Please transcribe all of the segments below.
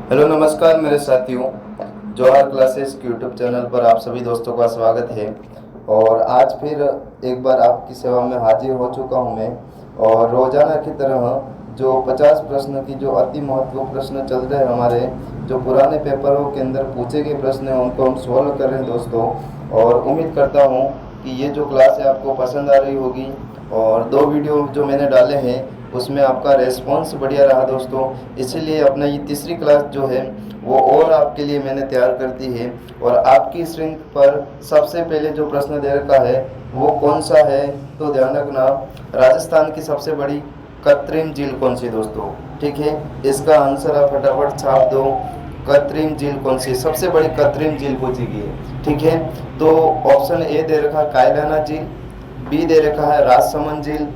Hello नमस्कार मेरे साथियों। जौहर क्लासेस के यूट्यूब चैनल पर आप सभी दोस्तों का स्वागत है। और आज फिर एक बार आपकी सेवा में हाजिर हो चुका हूं मैं। और रोज़ाना की तरह जो 50 प्रश्न की जो अति महत्वपूर्ण प्रश्न चल रहे हैं हमारे, जो पुराने पेपरों के अंदर पूछे गए प्रश्न हैं उनको हम सॉल्व कर रहे हैं दोस्तों। और उम्मीद करता हूं कि ये जो क्लास है आपको पसंद आ रही होगी। और 2 वीडियो जो मैंने डाले हैं उसमें आपका रेस्पॉन्स बढ़िया रहा दोस्तों, इसीलिए अपना ये तीसरी क्लास जो है वो और आपके लिए मैंने तैयार कर दी है। और आपकी स्क्रीन पर सबसे पहले जो प्रश्न दे रखा है वो कौन सा है, तो ध्यान रखना, राजस्थान की सबसे बड़ी कृत्रिम झील कौन सी दोस्तों। ठीक है, इसका आंसर आप फटाफट छाप दो। कृत्रिम झील कौन सी, सबसे बड़ी कृत्रिम झील पूछी गई है। ठीक है, तो ऑप्शन ए दे रखा है कायलाना झील, बी दे रखा है राजसमंद झील,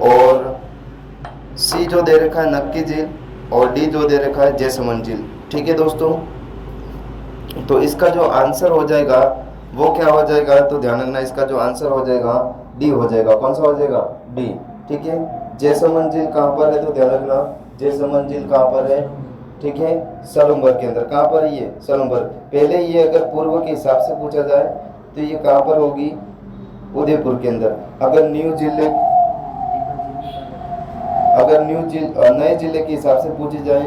और सी जो दे रखा है नक्की झील, और डी जो दे रखा है जैसमंद झील। ठीक है दोस्तों, तो इसका जो आंसर हो जाएगा वो क्या हो जाएगा, तो ध्यान रखना, इसका जो आंसर हो जाएगा डी हो जाएगा। कौन सा हो जाएगा, डी। ठीक है, जैसमंद झील कहाँ पर है, तो ध्यान रखना, जैसमंद झील कहाँ पर है, ठीक है, सलूंबर के अंदर। कहाँ पर है ये, सलूंबर। पहले ये अगर पूर्व के हिसाब से पूछा जाए तो ये कहाँ पर होगी, उदयपुर के अंदर। अगर नए जिले के हिसाब से पूछी जाए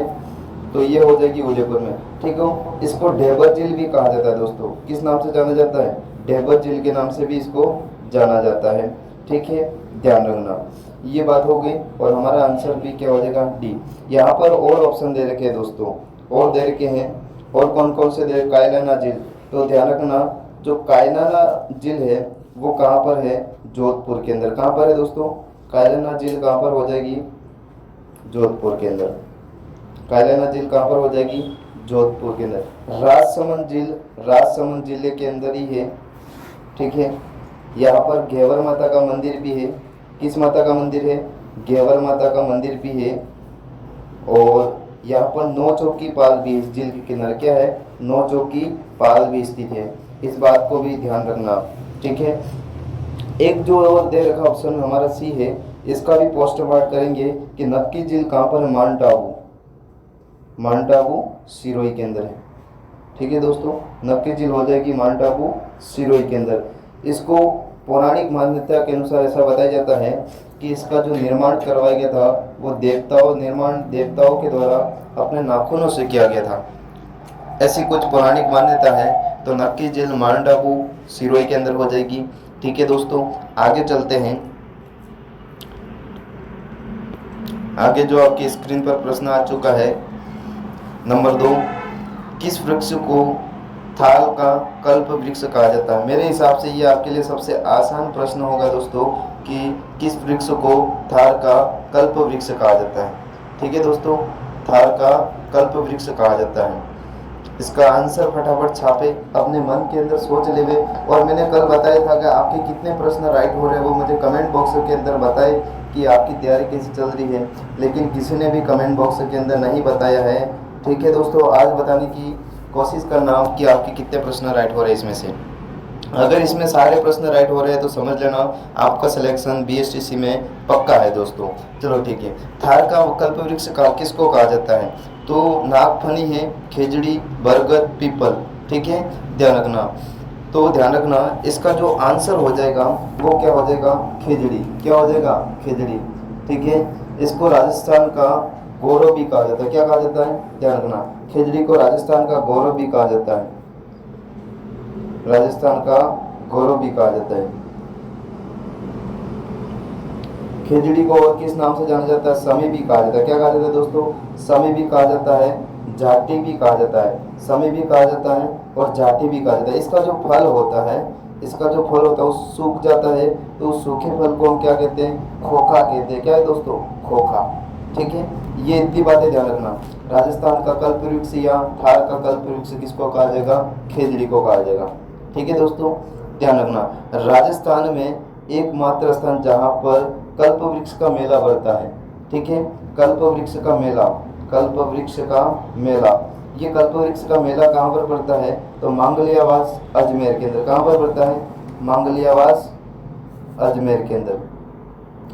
तो ये हो जाएगी उदयपुर में। ठीक हो, इसको ढेबर झील भी कहा जाता है दोस्तों। किस नाम से जाना जाता है, ढेबर झील के नाम से भी इसको जाना जाता है। ठीक है, ध्यान रखना, ये बात हो गई। और हमारा आंसर भी क्या हो जाएगा, डी। यहाँ पर और ऑप्शन दे रखे हैं दोस्तों, और दे रखे हैं, और कौन कौन से दे, कायलाना झील। तो ध्यान रखना, जो कायलाना झील है वो कहाँ पर है, जोधपुर के अंदर। कहाँ पर है दोस्तों, कायलाना झील कहाँ पर हो जाएगी, जोधपुर के अंदर। कायलाना झील कहाँ पर हो जाएगी, जोधपुर के अंदर। राजसमंद जिले के अंदर ही है। ठीक है, यहाँ पर घेवर माता का मंदिर भी है। किस माता का मंदिर है, घेवर माता का मंदिर भी है। और यहाँ पर नौ चौकी पाल भी इस झील के किनारे क्या है, नौ चौकी पाल भी स्थित है। इस बात को भी ध्यान रखना। ठीक है, एक जो और दे रखा ऑप्शन में हमारा सी है, इसका भी पोस्टमार्क करेंगे कि नक्की झील कहाँ पर है, माउंट आबू सिरोही के अंदर है। ठीक है दोस्तों, नक्की झील हो जाएगी माउंट आबू सिरोही के अंदर। इसको पौराणिक मान्यता के अनुसार ऐसा बताया जाता है कि इसका जो निर्माण करवाया गया था वो देवताओं के द्वारा अपने नाखूनों से किया गया था, ऐसी कुछ पौराणिक मान्यता है। तो नक्की झील माउंट आबू सिरोही के अंदर हो जाएगी। ठीक है दोस्तों, आगे चलते हैं। आगे जो आपकी स्क्रीन पर प्रश्न आ चुका है, नंबर 2, किस वृक्ष को थाल का कल्प वृक्ष कहा जाता है। मेरे हिसाब से ये आपके लिए सबसे आसान प्रश्न होगा दोस्तों कि किस वृक्ष को थाल का कल्प वृक्ष कहा जाता है। ठीक है दोस्तों, थाल का कल्प वृक्ष कहा जाता है। इसका आंसर फटाफट छापे, अपने मन के अंदर सोच लेवे। और मैंने कल बताया था कि आपके कितने प्रश्न राइट हो रहे हैं वो मुझे कमेंट बॉक्स के अंदर बताए कि आपकी तैयारी कैसी चल रही है, लेकिन किसी ने भी कमेंट बॉक्स के अंदर नहीं बताया है। ठीक है दोस्तों, आज बताने की कोशिश करना कि आपके कितने प्रश्न राइट हो रहे हैं इसमें से। अगर इसमें सारे प्रश्न राइट हो रहे हैं तो समझ लेना आपका सिलेक्शन बीएसटीसी में पक्का है दोस्तों। चलो ठीक है, थार का कल्प वृक्ष किसको कहा जाता है, तो नागफनी है, खेजड़ी, बरगद, पीपल। ठीक है, ध्यान रखना। तो ध्यान रखना, इसका जो आंसर हो जाएगा वो क्या हो जाएगा, खेजड़ी। क्या हो जाएगा, खेजड़ी। ठीक है, इसको राजस्थान का गौरव भी कहा जाता है। क्या कहा जाता है, ध्यान रखना, खेजड़ी को राजस्थान का गौरव भी कहा जाता है। राजस्थान का गौरव भी कहा जाता है। खेजड़ी को और किस नाम से जाना जाता है, समी भी कहा जाता है। क्या कहा जाता है दोस्तों, समी भी कहा जाता है, जाटी भी कहा जाता है। समी भी कहा जाता है और जाटी भी कहा जाता है। इसका जो फल होता है वो सूख जाता है, तो उस सूखे फल को हम क्या कहते हैं, खोखा कहते हैं। क्या है दोस्तों, खोखा। ठीक है, ये इतनी बातें ध्यान रखना। राजस्थान का कल्प वृक्ष या थार का कल्प वृक्ष किसको कहा जाएगा, खेजड़ी को कहा जाएगा। ठीक है दोस्तों, ध्यान रखना, राजस्थान में एकमात्र स्थान जहाँ पर कल्प वृक्ष का मेला बढ़ता है। ठीक है, कल्प वृक्ष का मेला, ये कल्प वृक्ष का मेला कहाँ पर पड़ता है, तो मांगलियावास अजमेर के अंदर। कहाँ पर पड़ता है, मांगलियावास अजमेर के अंदर।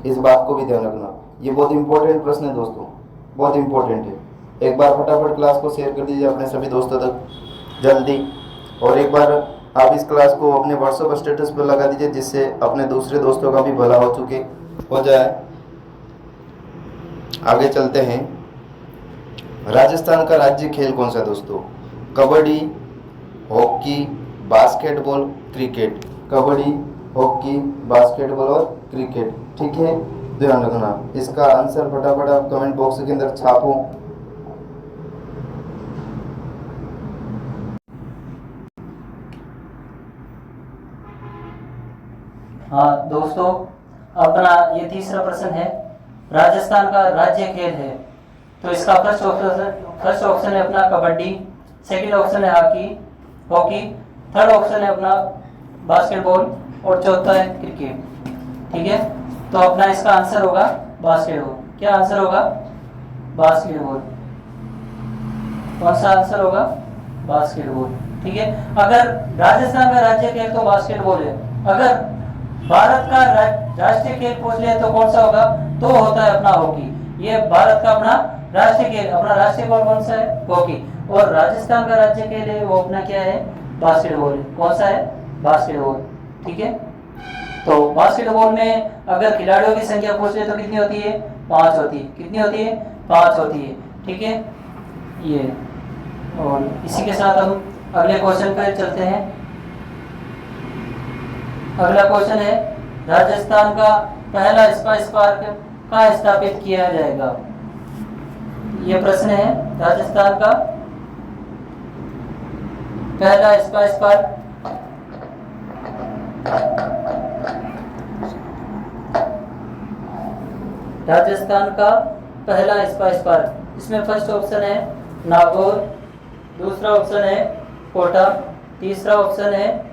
इस बात को भी ध्यान रखना, ये बहुत इंपॉर्टेंट प्रश्न है दोस्तों, बहुत इंपॉर्टेंट है। एक बार फटाफट क्लास को शेयर कर दीजिए अपने सभी दोस्तों तक जल्दी, और एक बार आप इस क्लास को अपने व्हाट्सएप स्टेटस पर लगा दीजिए, जिससे अपने दूसरे दोस्तों का भी भला हो जाए। आगे चलते हैं। राजस्थान का राज्य खेल कौन सा दोस्तों? Kabaddi, hockey, basketball, cricket. Kabaddi, hockey, basketball और क्रिकेट। ठीक है, ध्यान रखना। इसका आंसर फटाफट आप कमेंट बॉक्स के अंदर छापो। हाँ दोस्तों, अपना ये तीसरा प्रश्न है, राजस्थान का राज्य खेल है। तो इसका फर्स्ट ऑप्शन है अपना कबड्डी, सेकंड ऑप्शन है हॉकी, थर्ड ऑप्शन है अपना बास्केटबॉल और चौथा है क्रिकेट। ठीक है, तो अपना इसका आंसर होगा बास्केटबॉल। क्या आंसर होगा? बास्केटबॉल। कौन सा आंसर होगा? बास्केटबॉल। ठीक है, अगर राजस्थान का राज्य खेल तो बास्केटबॉल है, अगर भारत का राष्ट्रीय खेल पूछ ले तो कौन सा होगा? तो होता है अपना हॉकी। ये भारत का अपना राष्ट्रीय खेल, अपना राष्ट्रीय खेल कौन सा है? हॉकी। और राजस्थान का राज्य खेल है वो अपना क्या है? बास्केटबॉल। कौन सा है? बास्केटबॉल। ठीक है, तो बास्केटबॉल में अगर खिलाड़ियों की संख्या पूछ ले तो कितनी होती है? 5 होती है। कितनी होती है? 5 होती है। ठीक है, ये, और इसी के साथ हम अगले क्वेश्चन पर चलते हैं। अगला क्वेश्चन है, राजस्थान का पहला स्पाइस पार्क कहाँ स्थापित किया जाएगा? यह प्रश्न है, राजस्थान का पहला स्पाइस पार्क राजस्थान का पहला स्पाइस पार्क, इसमें फर्स्ट ऑप्शन है नागौर, दूसरा ऑप्शन है कोटा, तीसरा ऑप्शन है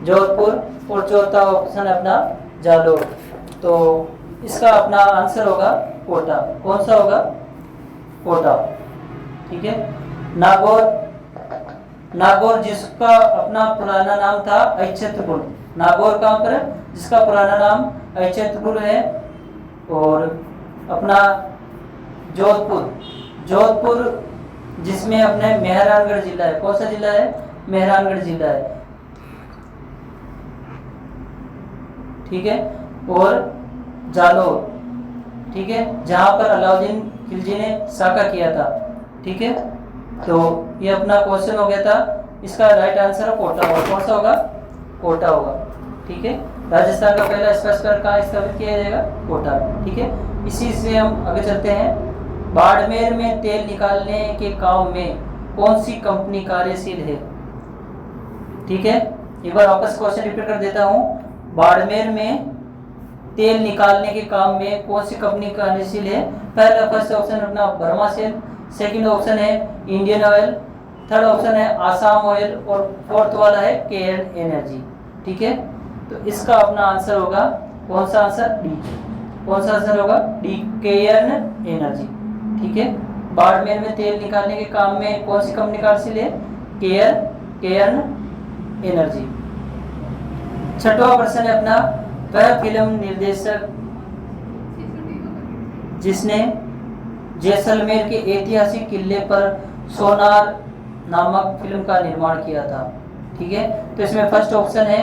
जोधपुर और चौथा ऑप्शन है अपना जालोर। तो इसका अपना आंसर होगा कोटा। कौन सा होगा? कोटा। ठीक है, नागौर जिसका अपना पुराना नाम था अक्षेत्रकूट। नागौर कहाँ पर है? जिसका पुराना नाम अक्षेत्रकूट है। और अपना जोधपुर जिसमें अपने मेहरानगढ़ जिला है। कौन सा जिला है? मेहरानगढ़ जिला है। ठीक है, और जालोर, ठीक है, जहां पर अलाउद्दीन खिलजी ने साका किया था। ठीक है, तो ये अपना क्वेश्चन हो गया था। इसका राइट आंसर कोटा होगा। कौन सा होगा? कोटा होगा। ठीक है, राजस्थान का पहला स्पाइस पार्क कहाँ स्थापित किया जाएगा? कोटा। ठीक है, इसी से हम आगे चलते हैं। बाड़मेर में तेल निकालने के काम में कौन सी कंपनी कार्यशील है? ठीक है, एक बार वापस क्वेश्चन रिपीट कर देता हूँ। बाड़मेर में तेल निकालने के काम में कौन सी कंपनी कार्यशील है? पहला फर्स्ट ऑप्शन अपना बर्मा सेल, सेकंड ऑप्शन है इंडियन ऑयल, थर्ड ऑप्शन है आसाम ऑयल और फोर्थ वाला है केएन एनर्जी। ठीक है, तो इसका अपना आंसर होगा कौन सा आंसर? डी। कौन सा आंसर होगा? D, KN energy. ठीक है, बाड़मेर में तेल निकालने के काम में कौन सी कंपनी कार्यशील है? KN energy. छठवां प्रश्न है अपना, वह फिल्म निर्देशक जिसने जैसलमेर के ऐतिहासिक किले पर सोनार नामक फिल्म का निर्माण किया था। ठीक है, तो इसमें फर्स्ट ऑप्शन है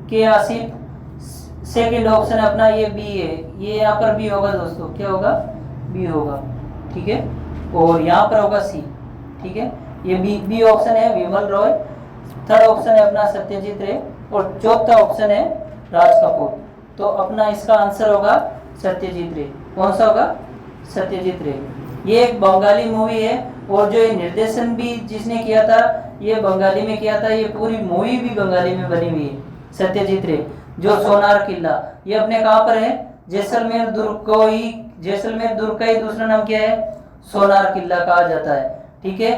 के आसिफ, सेकंड ऑप्शन है अपना ये बी है, ये यहाँ पर बी होगा दोस्तों। क्या होगा? बी होगा। ठीक है, और यहाँ पर होगा सी। ठीक है, ये बी ऑप्शन है विमल रॉय, थर्ड ऑप्शन है अपना सत्यजीत रे और चौथा ऑप्शन है राज कपूर। तो अपना इसका आंसर होगा सत्यजीत रे। कौन सा होगा? सत्यजीत रे। ये एक बंगाली मूवी है और जो ये निर्देशन भी जिसने किया था ये बंगाली में किया था। ये पूरी मूवी भी बंगाली में बनी हुई है। सत्यजीत रे, जो सोनार किला, ये अपने कहाँ पर है? जैसलमेर दुर्ग को ही, जैसलमेर दुर्ग का ही दूसरा नाम क्या है? सोनार किला कहा जाता है। ठीक है,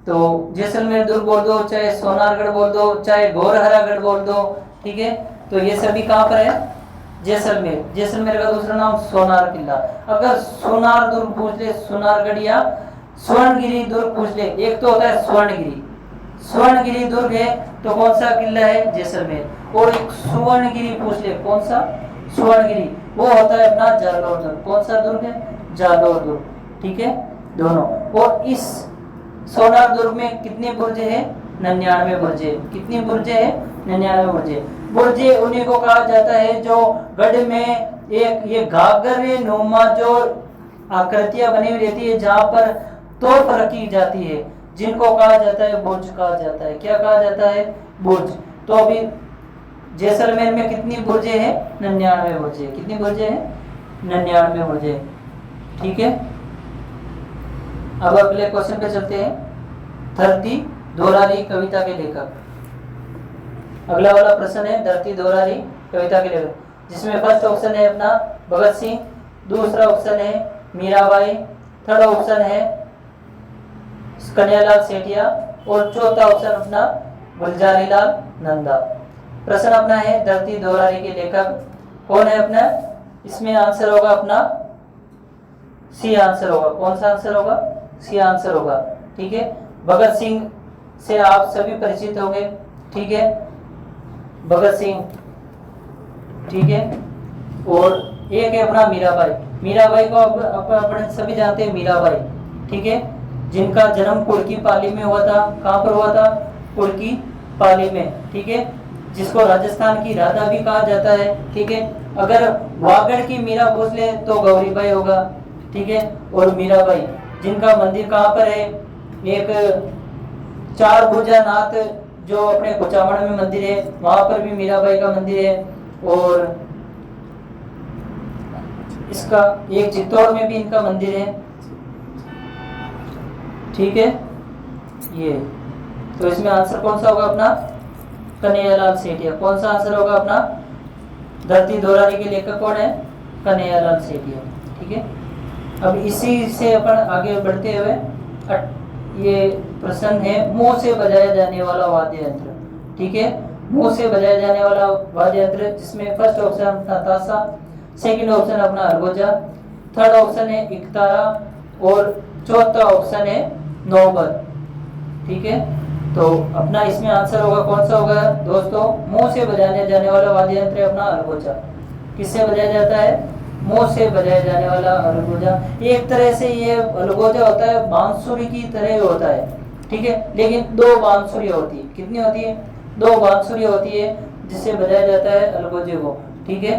तो जैसलमेर दुर्ग बोल दो, चाहे सोनारगढ़ बोल दो, चाहे गौरहरागढ़ बोल दो। ठीक है, तो ये सभी कहाँ पर है? जैसलमेर। जैसलमेर का दूसरा नाम सोनार किला। अगर सोनार दुर्ग पूछ ले, सोनारगढ़ या स्वर्णगिरी दुर्ग पूछ ले, एक तो होता है स्वर्णगिरी दुर्ग है तो कौन सा किला है? जैसलमेर। और एक सुवर्णगिरी पूछ ले, कौन सा? सुवर्णगिरी, वो होता है अपना जालोर दुर्ग। कौन सा दुर्ग है? जालोर दुर्ग। ठीक है, दोनों। और इस सोनार दुर्ग में कितने बुर्ज है? 99 बुर्ज है। कितनी बुर्ज है? 99 बुर्ज। बुर्ज उन्हीं को कहा जाता है जो गढ़ में एक ये घाघरे नुमा जो आकृतियां बनी हुई रहती है, जहां पर तोप रखी जाती है, जिनको कहा जाता है बुर्ज कहा जाता है। क्या कहा जाता है? बुर्ज। तो अभी जैसलमेर में कितनी बुर्जे हैं? 99 बुर्जे। कितनी बुर्जे हैं? 99 बुर्जे। ठीक है, अब अगले क्वेश्चन पे चलते हैं। धरती दोरारी कविता के लेखक। अगला वाला प्रश्न है धरती दोरारी कविता के लेखक, जिसमें फर्स्ट ऑप्शन है अपना भगत सिंह, दूसरा ऑप्शन है मीराबाई, थर्ड ऑप्शन है कन्हैयालाल सेठिया और चौथा ऑप्शन अपना गुलजारीलाल नंदा। प्रश्न अपना है धरती दोरारी के लेखक कौन है अपना? इसमें आंसर होगा अपना सी आंसर होगा। कौन सा आंसर होगा? सी आंसर होगा। ठीक है, भगत सिंह से आप सभी परिचित होंगे। ठीक है, भगत सिंह। ठीक है, और एक है अपना मीराबाई। मीराबाई को अपने सभी जानते हैं मीराबाई। ठीक है, जिनका जन्म कुड़की पाली में हुआ था। कहां पर हुआ था? कुड़की पाली में। ठीक है, जिसको राजस्थान की राधा भी कहा जाता है। ठीक है, अगर वागड़ की मीरा पूछ ले तो गौरीबाई होगा। ठीक है, और मीराबाई जिनका मंदिर कहां पर है? एक चार भुजा नाथ जो अपने कुचामण में मंदिर है, वहां पर भी मीराबाई का मंदिर है। और इसका एक चित्तौड़ में भी इनका मंदिर है। ठीक है, ये तो इसमें आंसर कौन सा होगा अपना? कन्हैयालाल सेठिया। कौन सा आंसर होगा अपना? धरती दोरारी के लेखक कौन है? कन्हैयालाल सेठिया। ठीक है, अब इसी से अपन आगे बढ़ते हुए ये प्रश्न है मुंह से बजाया जाने वाला वाद्य यंत्र। ठीक है, मुंह से बजाया जाने वाला वाद्य यंत्र, जिसमें फर्स्ट ऑप्शन अपना ताशा, सेकंड ऑप्शन अपना अलगोजा, थर्ड ऑप्शन है इकतारा और चौथा ऑप्शन है नौबत। ठीक है, तो अपना इसमें आंसर होगा कौन सा होगा दोस्तों? मुंह से बजाने जाने वाला वाद्य यंत्र अपना अलगोजा। किससे बजाया जाता है? मुंह से बजाया जाने वाला अलगोजा। एक तरह से ये अलगोजा होता है बांसुरी की तरह होता है। ठीक है, लेकिन दो बांसुरी होती है। कितनी होती है? दो बांसुरी होती है जिससे बजाया जाता है अलगोजे को। ठीक है,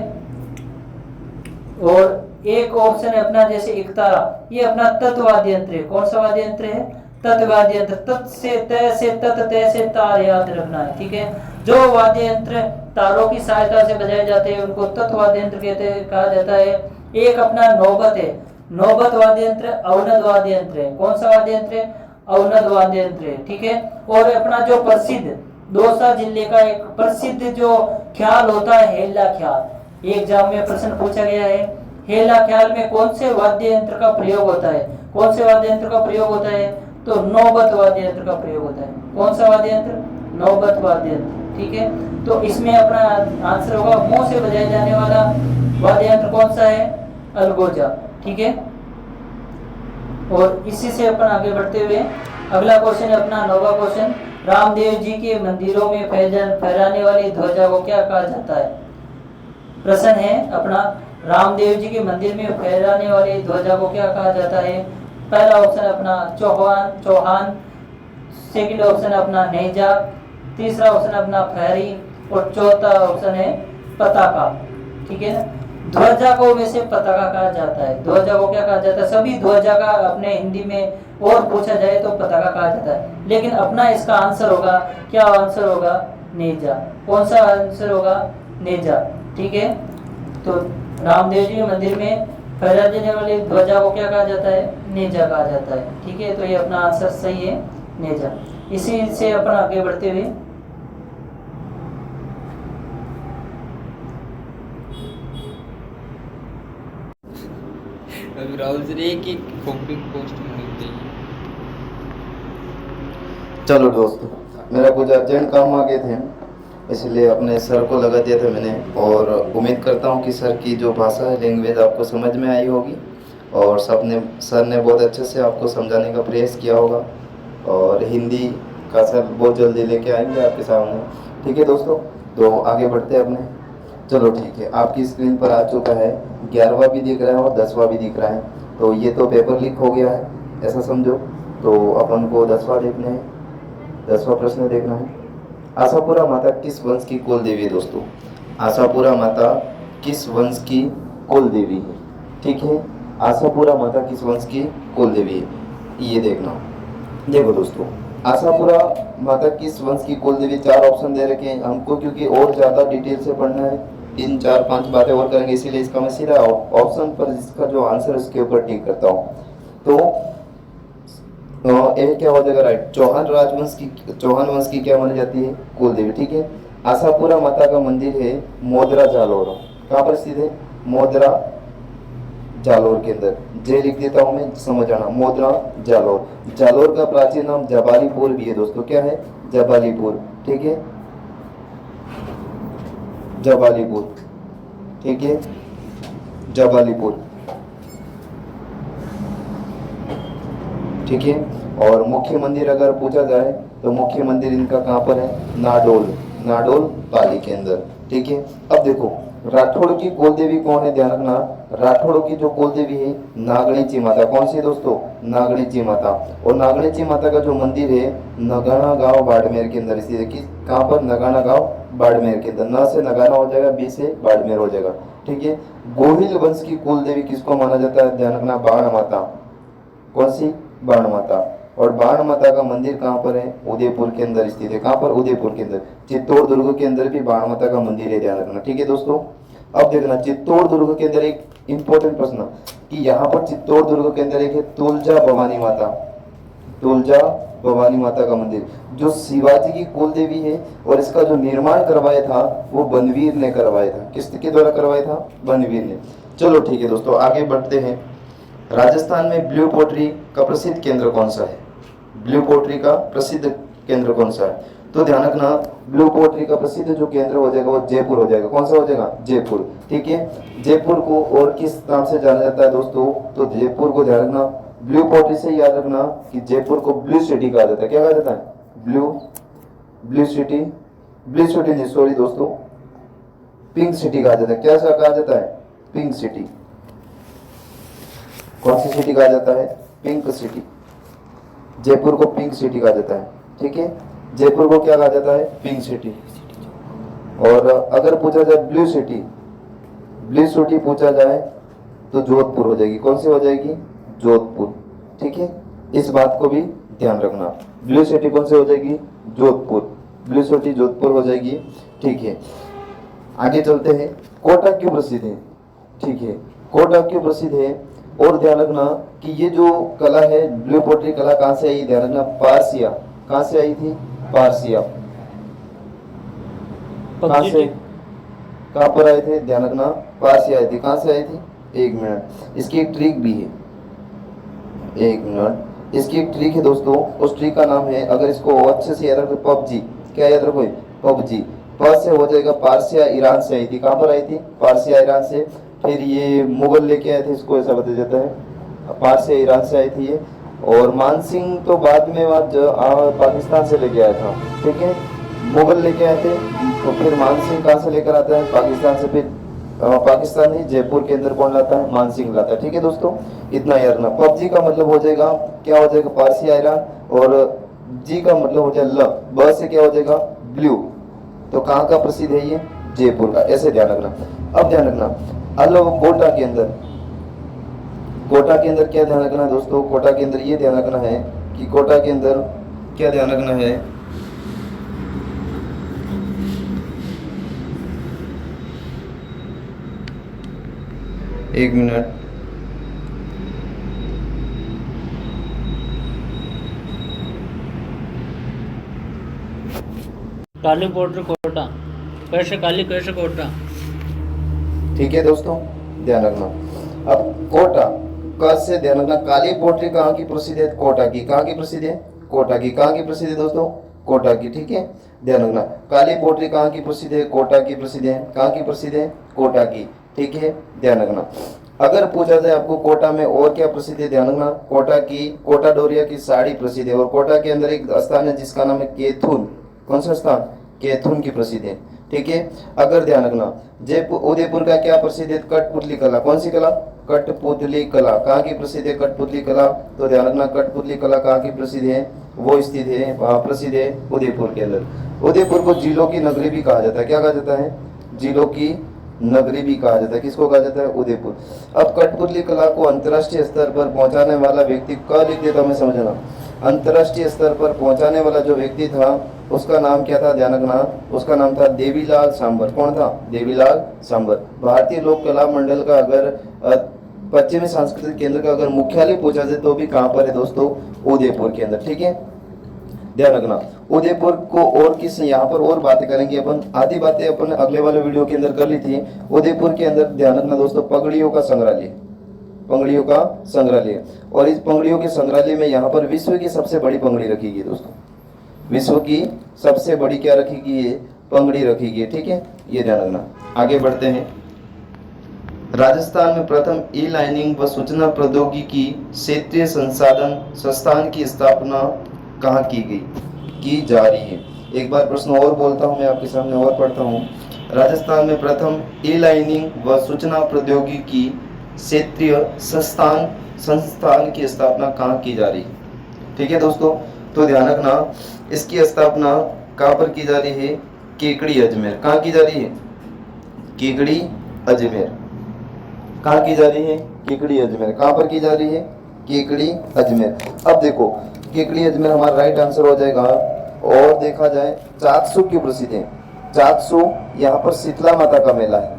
और एक ऑप्शन है अपना जैसे इकतारा, ये अपना तत्वाद्य यंत्र है। कौन सा वाद्य यंत्र है? तत्वाद्य यंत्र। तत् से तय से तत्, तय से तार याद रखना है। ठीक है, जो वाद्य यंत्र तारों की सहायता से बजाए जाते हैं उनको तत्वाद्य यंत्र कहा जाता है। एक अपना नौबत है। नौबत वाद्य यंत्र अवनद वाद्य यंत्र है। कौन सा वाद्य यंत्र है? अवनद वाद्य यंत्र है। ठीक है, और अपना जो प्रसिद्ध दौसा जिले का एक प्रसिद्ध जो ख्याल होता है हेला ख्याल। एक एग्जाम में प्रश्न पूछा गया है, हेला ख्याल में कौन से वाद्य यंत्र का प्रयोग होता है? कौन से वाद्य यंत्र का प्रयोग होता है? तो नौबत वाद्य यंत्र का प्रयोग होता है। कौन सा वाद्य यंत्र? नौबत वाद्य यंत्र। ठीक है, तो इसमें अपना आंसर होगा मुंह से बजाए जाने वाला वाद्य यंत्र कौन सा है? अलगोजा। ठीक है, और इसी से अपन आगे बढ़ते हुए अगला क्वेश्चन है अपना 9वां क्वेश्चन। रामदेव जी के मंदिरों में फहराने वाली ध्वजा को क्या कहा जाता है? प्रश्न है अपना रामदेव जी के मंदिर में फहराने वाली ध्वजा को क्या कहा जाता है? पहला ऑप्शन अपना चौहान, सेकंड ऑप्शन अपना नेजा, तीसरा ऑप्शन अपना फहरी और चौथा ऑप्शन है पताका। ठीक है ना, ध्वजा को वैसे पताका कहा जाता है। ध्वजा को क्या कहा जाता है? सभी ध्वजा का अपने हिंदी में और पूछा जाए तो पताका कहा जाता है, लेकिन अपना इसका आंसर होगा क्या? आंसर होगा नेजा। कौन सा आंसर होगा? नेजा। ठीक है, तो रामदेव जी के मंदिर में फहराई जाने वाली ध्वजा को क्या कहा जाता है? नेजा कहा जाता है। ठीक है, तो ये अपना आंसर सही है, नेजा। इसी से अपन आगे बढ़ते हुए ब्राउज़र एक ही कॉपी पोस्ट होनी चाहिए। चलो दोस्तों, मेरा कुछ अर्जेंट काम आ गए थे, इसलिए अपने सर को लगा दिया था मैंने, और उम्मीद करता हूँ कि सर की जो भाषा है, लैंग्वेज आपको समझ में आई होगी और सर ने बहुत अच्छे से आपको समझाने का प्रयास किया होगा, और हिंदी का सर बहुत जल्दी लेके आएंगे आपके सामने। ठीक है दोस्तों, तो आगे बढ़ते हैं अपने। चलो ठीक है, आपकी स्क्रीन पर आ चुका है 11वां भी दिख रहा है और 10वां भी दिख रहा है। तो ये तो पेपर लीक हो गया है, ऐसा समझो। तो अपन को 10वां देखना है, 10वां प्रश्न देखना है। आशापुरा माता किस वंश की कुल देवी है दोस्तों? आशापुरा माता किस वंश की कुल देवी है? ठीक है, आशापुरा माता किस वंश की कुल देवी है, ये देखना। देखो दोस्तों, आशापुरा माता किस वंश की कुल देवी, 4 ऑप्शन दे रखे हैं हमको, क्योंकि और ज़्यादा डिटेल से पढ़ना है, 3 4 5 बातें और करेंगे, इसीलिए इसका मैं सीधा ऑप्शन पर जिसका जो आंसर है उसके ऊपर टिक करता हूँ। तो ये क्या हो जाएगा? राइट, चौहान राजवंश की, चौहान वंश की क्या मानी जाती है? कुल देवी। ठीक है, आशापुरा माता का मंदिर है मोदरा जालोर। कहाँ पर स्थित है? मोदरा जालोर के अंदर। जे लिख देता हूं मैं, समझ आना। मोदरा जालोर, जालोर का प्राचीन नाम जबालीपुर भी है दोस्तों। क्या है? जबालीपुर। ठीक है, जबालीपुर। ठीक है, जबालीपुर। ठीक है, और मुख्य मंदिर अगर पूछा जाए तो मुख्य मंदिर इनका कहाँ पर है? नाडोल, नाडोल पाली के अंदर। ठीक है, अब देखो राठौड़ की कुल देवी कौन है? ध्यान रखना, राठौड़ों की जो कुल देवी है नागणीची माता। कौन सी दोस्तों? नागणीची माता। और नागणीची माता का जो मंदिर है नगाना गांव बाड़मेर के अंदर स्थित है। कि कहाँ पर? नगाना गांव बाड़मेर के अंदर। न से नगाना हो जाएगा, बी से बाड़मेर हो जाएगा। ठीक है, गोहिल वंश की कुल देवी किसको माना जाता है? ध्यान रखना, बाण माता। कौन सी? बाण माता। और बाण माता का मंदिर कहाँ पर है? उदयपुर के अंदर स्थित है। कहाँ पर? उदयपुर के अंदर। चित्तौड़ दुर्ग के अंदर भी बाण माता का मंदिर है, ध्यान रखना। ठीक है दोस्तों, अब देखना चित्तौड़ दुर्ग के अंदर एक इंपॉर्टेंट प्रश्न कि यहाँ पर चित्तौड़ दुर्ग के अंदर एक है तुलजा भवानी माता। तुलजा भवानी माता का मंदिर जो शिवाजी की कुल देवी है, और इसका जो निर्माण करवाया था वो बनवीर ने करवाया था। किसके द्वारा करवाया था? बनवीर ने। चलो ठीक है दोस्तों, आगे बढ़ते हैं। राजस्थान में ब्लू पोट्री का प्रसिद्ध केंद्र कौन सा है? ब्लू पोट्री का प्रसिद्ध केंद्र कौन सा है? तो ध्यान रखना, ब्लू पोट्री का प्रसिद्ध जो केंद्र हो जाएगा वो जयपुर हो जाएगा। कौन सा हो जाएगा? जयपुर। ठीक है, जयपुर को और किस नाम से जाना जाता है दोस्तों? तो जयपुर को ध्यान रखना, ब्लू पोट्री से याद रखना कि जयपुर को ब्लू सिटी कहा जाता है। क्या कहा जाता है? ब्लू सिटी, ब्लू सिटी नहीं, सॉरी दोस्तों, पिंक सिटी कहा जाता है। क्या कहा जाता है? Pink city. कौन सी सिटी कहा जाता है? Pink city. जयपुर को पिंक सिटी कहा जाता है। ठीक है, जयपुर को क्या कहा जाता है? Pink city. और अगर पूछा जाए ब्लू सिटी, ब्लू सिटी पूछा जाए तो जोधपुर हो जाएगी। कौन सी हो जाएगी? जोधपुर। ठीक है, इस बात को भी ध्यान रखना, ब्लू सिटी कौन सी हो जाएगी? जोधपुर। ब्लू सिटी जोधपुर हो जाएगी। ठीक है, आगे चलते हैं। कोटा क्यों प्रसिद्ध है? ठीक है, कोटा क्यों प्रसिद्ध है? और ध्यान रखना कि ये जो कला है ब्लू पोट्री कला कहाँ से आई? ध्यान रखना, पारसिया। कहाँ से आई थी? पारसिया। कहाँ से, कहाँ पर आए थे? ध्यान रखना, पारसिया आई थी। कहाँ से आई थी? 1 मिनट, इसकी एक ट्रिक भी है। 1 मिनट, इसकी एक ट्रिक है दोस्तों, उस ट्रिक का नाम है, अगर इसको अच्छे से याद रखो, पबजी। क्या याद रखो? पबजी। प से हो जाएगा पारसिया, ईरान से आई थी। कहाँ पर आई थी? पारसिया, ईरान से। फिर ये मुगल लेके आए थे, इसको ऐसा बताया जाता है। पारसिया, ईरान से आई थी ये। और मानसिंह तो बाद में पाकिस्तान से लेके आया था। ठीक है, मुगल लेके आए थे, तो फिर मानसिंह कहाँ से लेकर आता है? पाकिस्तान से। फिर पाकिस्तान ही जयपुर के अंदर कौन लाता है? मानसिंह लाता है। ठीक है दोस्तों, इतना याद रखना। पबजी का मतलब हो जाएगा, क्या हो जाएगा? पारसिया, ईरान। और जी का मतलब हो जाएगा ल, ब से क्या हो जाएगा? ब्लू। तो कहाँ का प्रसिद्ध है ये? जयपुर का। ऐसे ध्यान रखना। अब ध्यान रखना, कोटा के अंदर, कोटा के अंदर क्या ध्यान रखना है दोस्तों? कोटा के अंदर ये ध्यान रखना है कि कोटा के अंदर क्या ध्यान रखना है? एक मिनट, काली पोट्री कोटा, कैसे काली कैसे कोटा। ठीक है दोस्तों, ध्यान रखना। अब कोटा का से ध्यान रखना, काली पोट्री कहाँ की प्रसिद्ध है? कोटा की। कहाँ की प्रसिद्ध है? कोटा की। कहाँ की प्रसिद्ध है दोस्तों? कोटा की। ठीक है, ध्यान रखना, काली पोट्री कहाँ की प्रसिद्ध है? कोटा की प्रसिद्ध है। कहाँ की प्रसिद्ध है? कोटा की। ठीक है, ध्यान रखना। अगर पूछा जाए आपको कोटा में और क्या प्रसिद्ध है? ध्यान रखना, कोटा की, कोटा डोरिया की साड़ी प्रसिद्ध है। और कोटा के अंदर एक स्थान है जिसका नाम है केथुन। कौन सा स्थान? केथुन की प्रसिद्ध है। ठीक है। अगर ध्यान रखना, जयपुर उदयपुर का क्या प्रसिद्ध है? कठपुतली कला। कौन सी कला? कठपुतली कला। कहाँ की प्रसिद्ध है कठपुतली कला? तो ध्यान रखना, कठपुतली कला कहाँ की प्रसिद्ध है? वो स्थित है, वहाँ प्रसिद्ध है उदयपुर के अंदर। उदयपुर को जिलों की नगरी भी कहा जाता है। क्या कहा जाता है? जिलों की नगरी भी कहा जाता है। किसको कहा जाता है? उदयपुर। अब कठपुतली कला को अंतर्राष्ट्रीय स्तर पर पहुंचाने वाला व्यक्ति क लिख देता हमें समझना। अंतर्राष्ट्रीय स्तर पर पहुंचाने वाला जो व्यक्ति था उसका नाम क्या था? ध्यान रखना, उसका नाम था देवीलाल सांबर। कौन था? देवीलाल सांबर। भारतीय लोक कला मंडल का अगर पश्चिमी सांस्कृतिक केंद्र का अगर मुख्यालय पूछा जाए तो भी कहाँ पर है दोस्तों? उदयपुर के अंदर। ठीक है, ध्यान रखना। उदयपुर को और किस, यहाँ पर और बातें करेंगे अपन, आधी बातें अपन अगले वाले वीडियो के अंदर कर ली थी। उदयपुर के अंदर ध्यान रखना दोस्तों, पगड़ियों का संग्रहालय, पगड़ियों का संग्रहालय। और इस पगड़ियों के संग्रहालय में यहाँ पर विश्व की सबसे बड़ी पगड़ी रखी गई दोस्तों। विश्व की सबसे बड़ी क्या रखी गई है? पगड़ी रखी गई है। ठीक है, ये ध्यान रखना। आगे बढ़ते हैं। राजस्थान में प्रथम ई लाइनिंग व सूचना प्रौद्योगिकी क्षेत्रीय संसाधन संस्थान की स्थापना कहाँ की गई? की जा रही है। एक बार प्रश्न और बोलता हूँ मैं आपके सामने और पढ़ता हूँ। राजस्थान में प्रथम ई लाइनिंग व सूचना प्रौद्योगिकी क्षेत्रीय संस्थान की स्थापना कहाँ की जा रही है? ठीक है दोस्तों, तो ध्यान रखना, इसकी स्थापना कहाँ पर की जा रही है? केकड़ी अजमेर। कहाँ की जा रही है? केकड़ी अजमेर। कहाँ की जा रही है? केकड़ी अजमेर। कहाँ पर की जा रही है? केकड़ी अजमेर। अब देखो, केकड़ी अजमेर हमारा राइट आंसर हो जाएगा। और देखा जाए चाकसू क्यों प्रसिद्ध है? चाकसू, यहाँ पर शीतला माता का मेला है।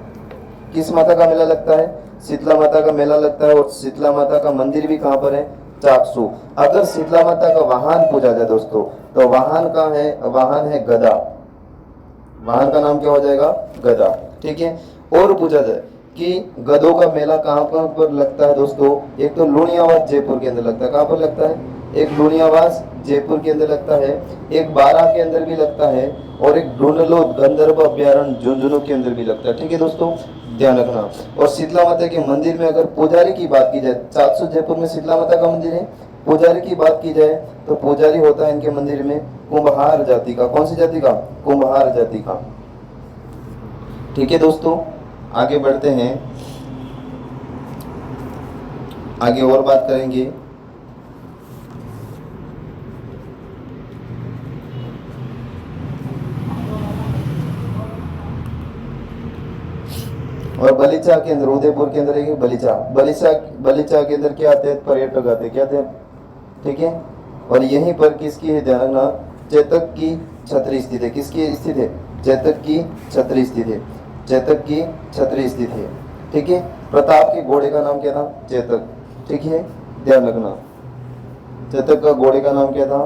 किस माता का मेला लगता है? शीतला माता का मेला लगता है। और शीतला माता का मंदिर भी कहाँ पर है? चाकसू। अगर शीतला माता का वाहन पूछा जाए दोस्तों, तो वाहन का है, वाहन है गदा। वाहन का नाम क्या हो जाएगा? गदा। ठीक है, और पूछा जाए कि गधों का मेला कहाँ पर लगता है दोस्तों? एक तो लुणियावास जयपुर के अंदर लगता है। कहाँ पर लगता है? एक लुणियावास जयपुर के अंदर लगता है, एक बारां के अंदर भी लगता है, और एक ढूंढलो गंधर्व अभ्यारण्य झुंझुनू के अंदर भी लगता है। ठीक है दोस्तों, ध्यान रखना। और शीतला माता के मंदिर में अगर पुजारी की बात की जाए, 400 जयपुर में शीतला माता का मंदिर है। पुजारी की बात की जाए तो पुजारी होता है इनके मंदिर में कुम्हार जाति का। कौन सी जाति का? कुम्हार जाति का। ठीक है दोस्तों, आगे बढ़ते हैं, आगे और बात करेंगे। और बलीचा के अंदर, उदयपुर के अंदर है बलीचा। बलीचा के अंदर क्या आते हैं? पर्यटक आते हैं। क्या आते हैं? ठीक है, और यहीं पर किसकी है? ध्यान रखना, चेतक की छतरी स्थित है। किसकी स्थित है? चेतक की छतरी स्थित है। चेतक की छतरी स्थित है। ठीक है, प्रताप के घोड़े का नाम क्या था? चेतक। ठीक है, ध्यान रखना, चेतक का घोड़े का नाम क्या था?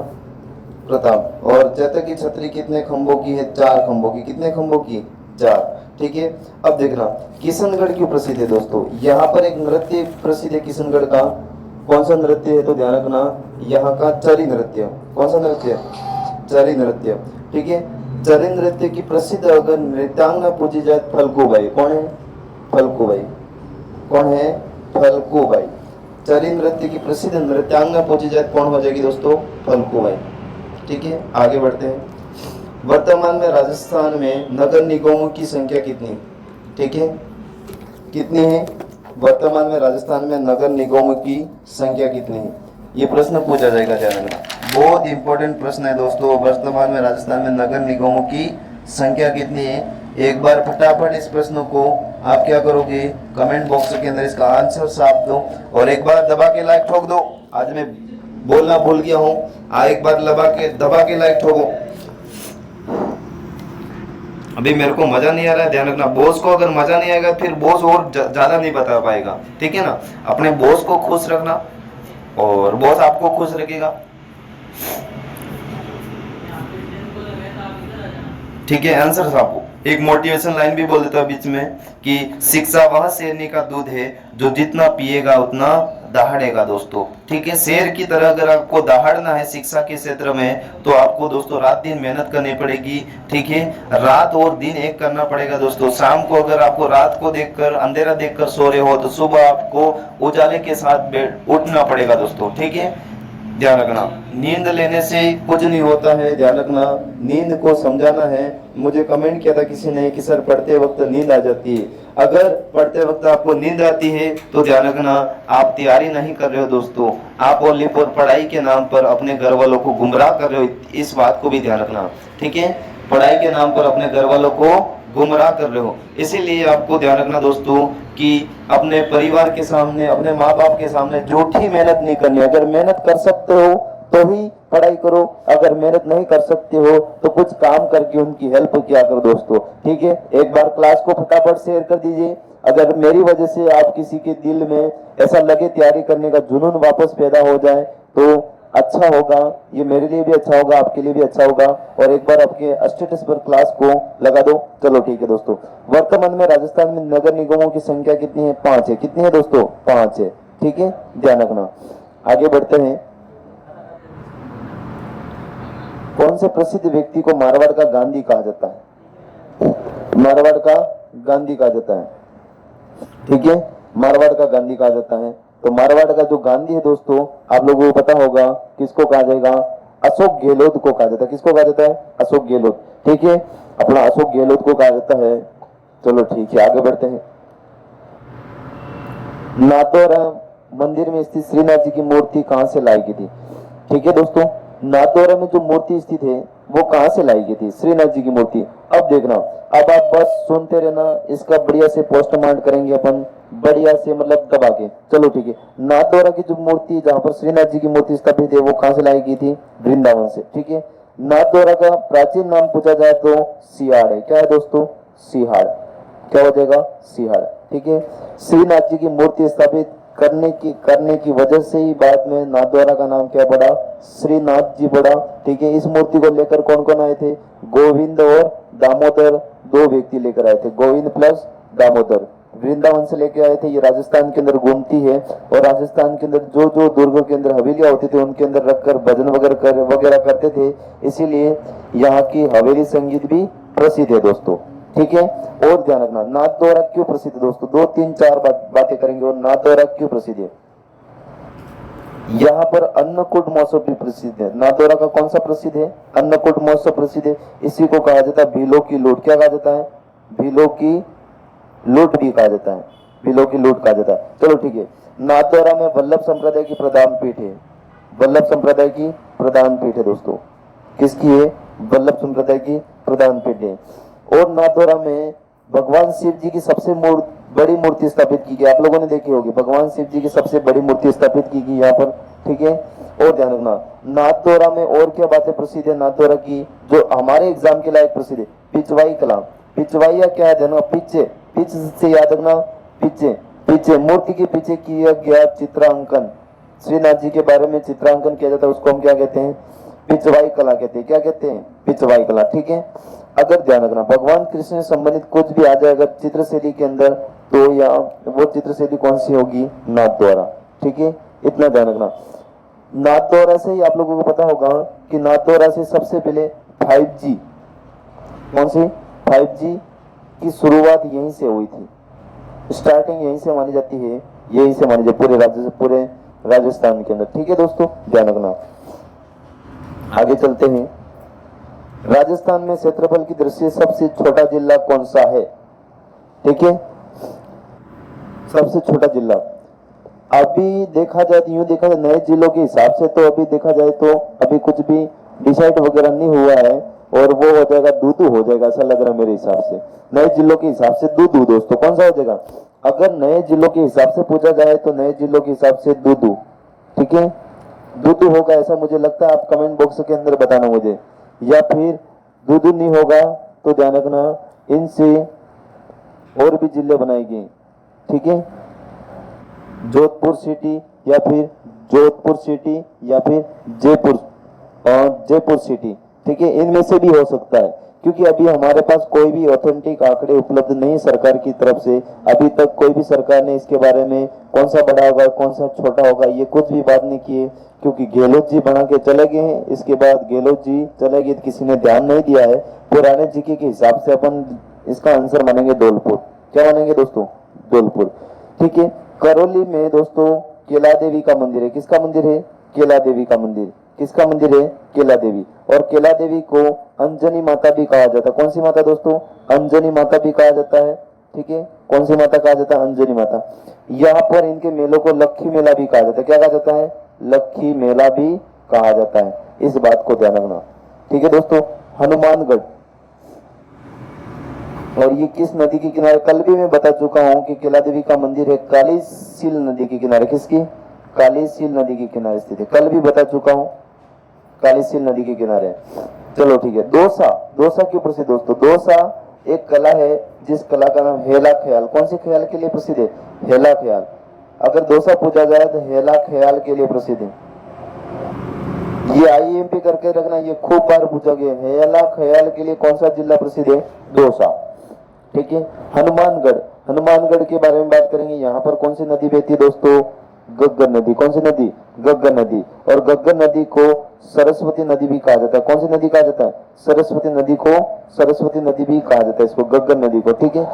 प्रताप। और चेतक की छतरी कितने खंभों की है? 4 खंभों की। कितने खंभों की? 4। ठीक है, अब देखना, किशनगढ़ क्यों प्रसिद्ध है दोस्तों? यहाँ पर एक नृत्य प्रसिद्ध है किशनगढ़ का। कौन सा नृत्य है? तो ध्यान रखना, यहाँ का चरी नृत्य। कौन सा नृत्य? चरी नृत्य। ठीक है, चरी नृत्य की प्रसिद्ध अगर नृत्यांगना पूछी जाए, फलकूबाई। कौन है? फलकूबाई। कौन है? फलकूबाई। चरी नृत्य की प्रसिद्ध नृत्यांगना पूछी जाए कौन हो जाएगी दोस्तों? फलकूबाई। ठीक है, आगे बढ़ते हैं। वर्तमान में राजस्थान में नगर निगमों की संख्या कितनी? ठीक है, कितनी है? वर्तमान में राजस्थान में नगर निगमों की संख्या कितनी है? ये प्रश्न पूछा जाएगा, ध्यान रखना, बहुत इंपॉर्टेंट प्रश्न है दोस्तों। वर्तमान में राजस्थान में नगर निगमों की संख्या कितनी है? एक बार फटाफट इस प्रश्न को आप क्या करोगे? कमेंट बॉक्स के अंदर इसका आंसर छाप दो, और एक बार दबा के लाइक ठोक दो। आज मैं बोलना भूल गया हूँ, एक बार दबा के लाइक ठोको। अभी मेरे को मजा नहीं आ रहा है, ध्यान रखना। बॉस को अगर मजा नहीं आएगा फिर बॉस और ज्यादा नहीं बता पाएगा। ठीक है ना, अपने बॉस को खुश रखना और बॉस आपको खुश रखेगा। ठीक है, आंसर आपको एक मोटिवेशन लाइन भी बोल देता है बीच में कि शिक्षा वह शेरनी का दूध है जो जितना पिएगा उतना दहाड़ेगा दोस्तों। ठीक है, शेर की तरह अगर आपको दहाड़ना है शिक्षा के क्षेत्र में तो आपको दोस्तों रात दिन मेहनत करनी पड़ेगी। ठीक है, रात और दिन एक करना पड़ेगा दोस्तों। शाम को अगर आपको रात को देखकर अंधेरा देखकर सो रहे हो तो सुबह आपको उजाले के साथ उठना पड़ेगा दोस्तों। ठीक है, ध्यान रखना, नींद लेने से कुछ नहीं होता है, ध्यान रखना, नींद को समझाना है। मुझे कमेंट किया था किसी ने कि सर पढ़ते वक्त नींद आ जाती है। अगर पढ़ते वक्त आपको नींद आती है तो ध्यान रखना आप तैयारी नहीं कर रहे हो दोस्तों, आप ओनली फॉर पढ़ाई के नाम पर अपने घर वालों को गुमराह कर रहे हो, इस बात को भी ध्यान रखना, ठीक है। पढ़ाई के नाम पर अपने घर वालों को गुमराह कर रहे हो, इसीलिए आपको ध्यान रखना दोस्तों कि अपने परिवार के सामने, अपने माँ बाप के सामने झूठी मेहनत नहीं करनी। अगर मेहनत कर सकते हो तो ही पढ़ाई करो, अगर मेहनत नहीं कर सकते हो तो कुछ काम करके उनकी हेल्प किया करो दोस्तों, ठीक है। एक बार क्लास को फटाफट शेयर कर दीजिए। अगर मेरी वजह से आप किसी के दिल में ऐसा लगे तैयारी करने का जुनून वापस पैदा हो जाए तो अच्छा होगा, ये मेरे लिए भी अच्छा होगा, आपके लिए भी अच्छा होगा। और एक बार आपके स्टेटस पर क्लास को लगा दो। चलो ठीक है दोस्तों, वर्तमान में राजस्थान में नगर निगमों की संख्या कितनी है? 5 है। कितनी है दोस्तों? 5 है, ठीक है, ध्यान रखना। आगे बढ़ते हैं। कौन से प्रसिद्ध व्यक्ति को मारवाड़ का गांधी कहा जाता है? मारवाड़ का गांधी कहा जाता है, ठीक है, मारवाड़ का गांधी कहा जाता है। तो मारवाड़ का जो गांधी है दोस्तों, आप लोगों को पता होगा किसको कहा जाएगा? अशोक गहलोत को कहा जाता है। किसको कहा जाता है? अशोक गहलोत, ठीक है, अपना अशोक गहलोत को कहा जाता है। चलो ठीक है, आगे बढ़ते हैं। नाथद्वारा मंदिर में स्थित श्रीनाथ जी की मूर्ति कहां से लाई गई थी? ठीक है दोस्तों, नाथद्वारा में जो मूर्ति स्थित है वो कहां से लाई गई थी? श्रीनाथ जी की मूर्ति। अब देखना, अब आप बस सुनते रहना, इसका बढ़िया से पोस्टमार्क करेंगे अपन, बढ़िया से मतलब दबा के। चलो ठीक है, नाथद्वारा की जो मूर्ति, जहां पर श्रीनाथ जी की मूर्ति स्थापित है, वो कहां से लाई गई थी? वृंदावन से, ठीक है। नाथद्वारा का प्राचीन नाम पूछा जाए तो सिहाड़ है। क्या है दोस्तों? सिहाड़। क्या हो जाएगा? सिहाड़, ठीक है। श्रीनाथ जी की मूर्ति स्थापित करने की वजह से ही बाद में नाथद्वारा का नाम क्या पड़ा? श्रीनाथ जी पड़ा, ठीक है। इस मूर्ति को लेकर कौन कौन आए थे? गोविंद और दामोदर, 2 व्यक्ति लेकर आए थे, गोविंद प्लस दामोदर, वृंदावन से लेके आए थे। ये राजस्थान के अंदर घूमती है और राजस्थान के अंदर जो जो दुर्गों के अंदर हवेलियां होती थी उनके अंदर रखकर भजन वगैरह करते थे, इसीलिए यहाँ की हवेली संगीत भी प्रसिद्ध है दोस्तों, ठीक है। और ध्यान रखना, नाथद्वारा क्यों प्रसिद्ध है दोस्तों? 2 3 4 बातें करेंगे। और नाथद्वारा क्यों प्रसिद्ध है? यहाँ पर अन्नकूट महोत्सव भी प्रसिद्ध है। नाथद्वारा का कौन सा प्रसिद्ध है? अन्नकूट महोत्सव प्रसिद्ध है। इसी को कहा जाता है भीलों की लूट। क्या कहा जाता है? भीलों की लूट भी कहा जाता है, भीलों की लूट कहा जाता है। चलो ठीक है, नाथद्वारा में वल्लभ संप्रदाय की प्रधान पीठ है। वल्लभ संप्रदाय की प्रधान पीठ है दोस्तों। किसकी है? वल्लभ संप्रदाय की प्रधान पीठ है। और नाथद्वारा में भगवान शिव जी की सबसे बड़ी मूर्ति स्थापित की गई। आप लोगों ने देखी होगी, भगवान शिव जी की सबसे बड़ी मूर्ति स्थापित की गई यहाँ पर, ठीक है। और ध्यान रखना, नाथद्वारा में और क्या बातें प्रसिद्ध है नाथद्वारा की, जो हमारे एग्जाम के लायक प्रसिद्ध है? पिछवाई कला। पिछवाइया क्या है? ध्यान, पीछे, पीछे से याद रखना, पीछे, पीछे मूर्ति के पीछे किया गया चित्रांकन, श्रीनाथ जी के बारे में चित्रांकन किया जाता है, उसको हम क्या कहते हैं? पिछवाई कला कहते हैं। क्या कहते हैं? पिछवाई कला, ठीक है। अगर ध्यान रखना, भगवान कृष्ण से संबंधित कुछ भी आ जाए अगर चित्रशैली के अंदर, तो या वो चित्रशैली कौन सी होगी? नाथद्वारा, ठीक है, इतना ध्यान रखना। नाथद्वारा से ही आप लोगों को पता होगा कि नाथद्वारा से सबसे पहले 5G, कौन सी? 5G की शुरुआत यहीं से हुई थी, स्टार्टिंग यहीं से मानी जाती है, यहीं से मानी जाती है पूरे राजस्थान के अंदर, ठीक है दोस्तों, ध्यान रखना। आगे चलते हैं। राजस्थान में क्षेत्रफल की दृष्टि से सबसे छोटा जिला कौन सा है? ठीक है, सबसे छोटा जिला। अभी देखा जाए तो यूं देखा जाए नए जिलों के हिसाब से, तो अभी देखा जाए तो अभी कुछ भी डिसाइड वगैरह नहीं हुआ है और वो हो जाएगा दूदू हो जाएगा, ऐसा लग रहा है मेरे हिसाब से। नए जिलों के हिसाब से दूदू दोस्तों, कौन सा हो जाएगा? अगर नए जिलों के हिसाब से पूछा जाए तो नए जिलों के हिसाब से दूदू, ठीक है, दूदू होगा ऐसा मुझे लगता है। आप कमेंट बॉक्स के अंदर बताना मुझे, या फिर दूदू नहीं होगा तो ध्यान रखना इनसे और भी जिले बनाएंगे, ठीक है, जोधपुर सिटी या फिर जोधपुर सिटी या फिर जयपुर सिटी, ठीक है, इनमें से भी हो सकता है, क्योंकि अभी हमारे पास कोई भी ऑथेंटिक आंकड़े उपलब्ध नहीं सरकार की तरफ से। अभी तक कोई भी सरकार ने इसके बारे में कौन सा बड़ा होगा कौन सा छोटा होगा ये कुछ भी बात नहीं की है, क्योंकि गहलोत जी बना के चले गए हैं। इसके बाद गहलोत जी चले गए, किसी ने ध्यान नहीं दिया है। पुराने जीके के हिसाब से अपन इसका आंसर मानेंगे धौलपुर। क्या मानेंगे दोस्तों? धौलपुर, ठीक है। करौली में दोस्तों केला देवी का मंदिर है। किसका मंदिर है? केला देवी का मंदिर। किसका मंदिर है? केला देवी। और केला देवी को अंजनी माता भी कहा जाता है। कौन सी माता दोस्तों? अंजनी माता भी कहा जाता है। ठीक है, कौन सी माता कहा जाता है? अंजनी माता। यहाँ पर इनके मेलों को लक्खी मेला भी कहा जाता है। क्या कहा जाता है? लक्खी मेला भी कहा जाता है। इस बात को ध्यान रखना। ठीक है दोस्तों, हनुमानगढ़, और ये किस नदी के किनारे? कल भी मैं बता चुका हूं कि केला देवी का मंदिर है काली सील नदी के किनारे। किसकी? काली सील नदी के किनारे स्थित है। कल भी बता चुका हूं, काली सील नदी के किनारे। चलो ठीक है। दोसा, दोसा क्यों प्रसिद्ध दोस्तों? दोसा एक कला है जिस कला का नाम हेला ख्याल। कौन सी ख्याल के लिए प्रसिद्ध है? हेला ख्याल। अगर दोसा पूछा जाए तो हेला ख्याल के लिए प्रसिद्ध है। ये IMP करके रखना, ये खूब बार पूछा गया। हेला ख्याल के लिए कौन सा जिला प्रसिद्ध है? दोसा। ठीक है। हनुमानगढ़, हनुमानगढ़ के बारे में बात करेंगे। यहाँ पर कौन सी नदी बहती है दोस्तों? गग्गर नदी। कौन सी नदी? गग्गर नदी। और गग्गर नदी को सरस्वती नदी भी कहा जाता है। कौन सी नदी कहा जाता है? सरस्वती नदी को सरस्वती नदी भी कहा जाता है, इसको गग्गर नदी को। ठीक है।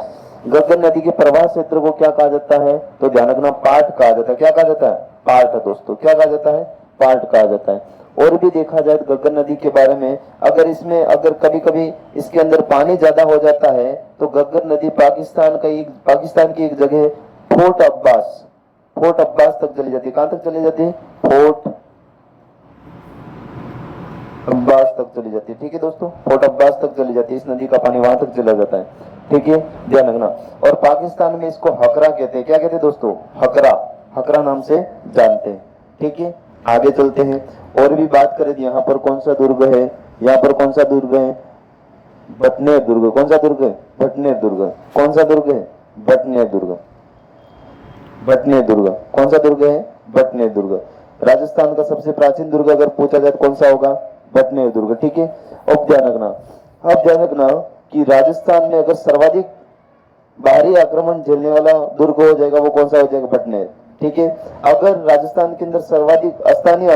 गग्गर नदी के प्रवाह क्षेत्र को क्या कहा जाता है? तो ध्यान रखना, पाट कहा जाता है। क्या कहा जाता है? पाट दोस्तों। क्या कहा जाता है? पाट कहा जाता है। और भी देखा जाए तो गग्गर नदी के बारे में, अगर इसमें अगर कभी कभी इसके अंदर पानी ज्यादा हो जाता है तो गग्गर नदी पाकिस्तान की एक जगह फोर्ट अब्बास तक चली जाती है। कहां तक चली जाती है? फोर्ट अब्बास तक चली जाती है। ठीक है दोस्तों, फोर्ट अब्बास तक चली जाती है। इस नदी का पानी वहां तक चला जाता है। ठीक है, ध्यान रखना। और पाकिस्तान में इसको हकरा कहते हैं। क्या कहते हैं दोस्तों? हकरा, हकरा नाम से जानते हैं। ठीक है, आगे चलते हैं। और भी बात करें तो यहाँ पर कौन सा दुर्ग है? यहाँ पर कौन सा दुर्ग है? भटनेर दुर्ग। कौन सा दुर्ग है? भटनेर दुर्ग। कौन सा दुर्ग है? भटनेर दुर्ग। भटनेर दुर्ग। कौन सा दुर्ग है? भटनेर दुर्ग। राजस्थान का सबसे प्राचीन दुर्ग अगर पूछा जाए तो कौन सा होगा? भटनेर दुर्ग। ठीक है। अब ध्यान रखना कि राजस्थान में अगर सर्वाधिक बाहरी आक्रमण झेलने वाला दुर्ग हो जाएगा वो कौन सा हो जाएगा? भटनेर। ठीक है। अगर राजस्थान के अंदर सर्वाधिक स्थानीय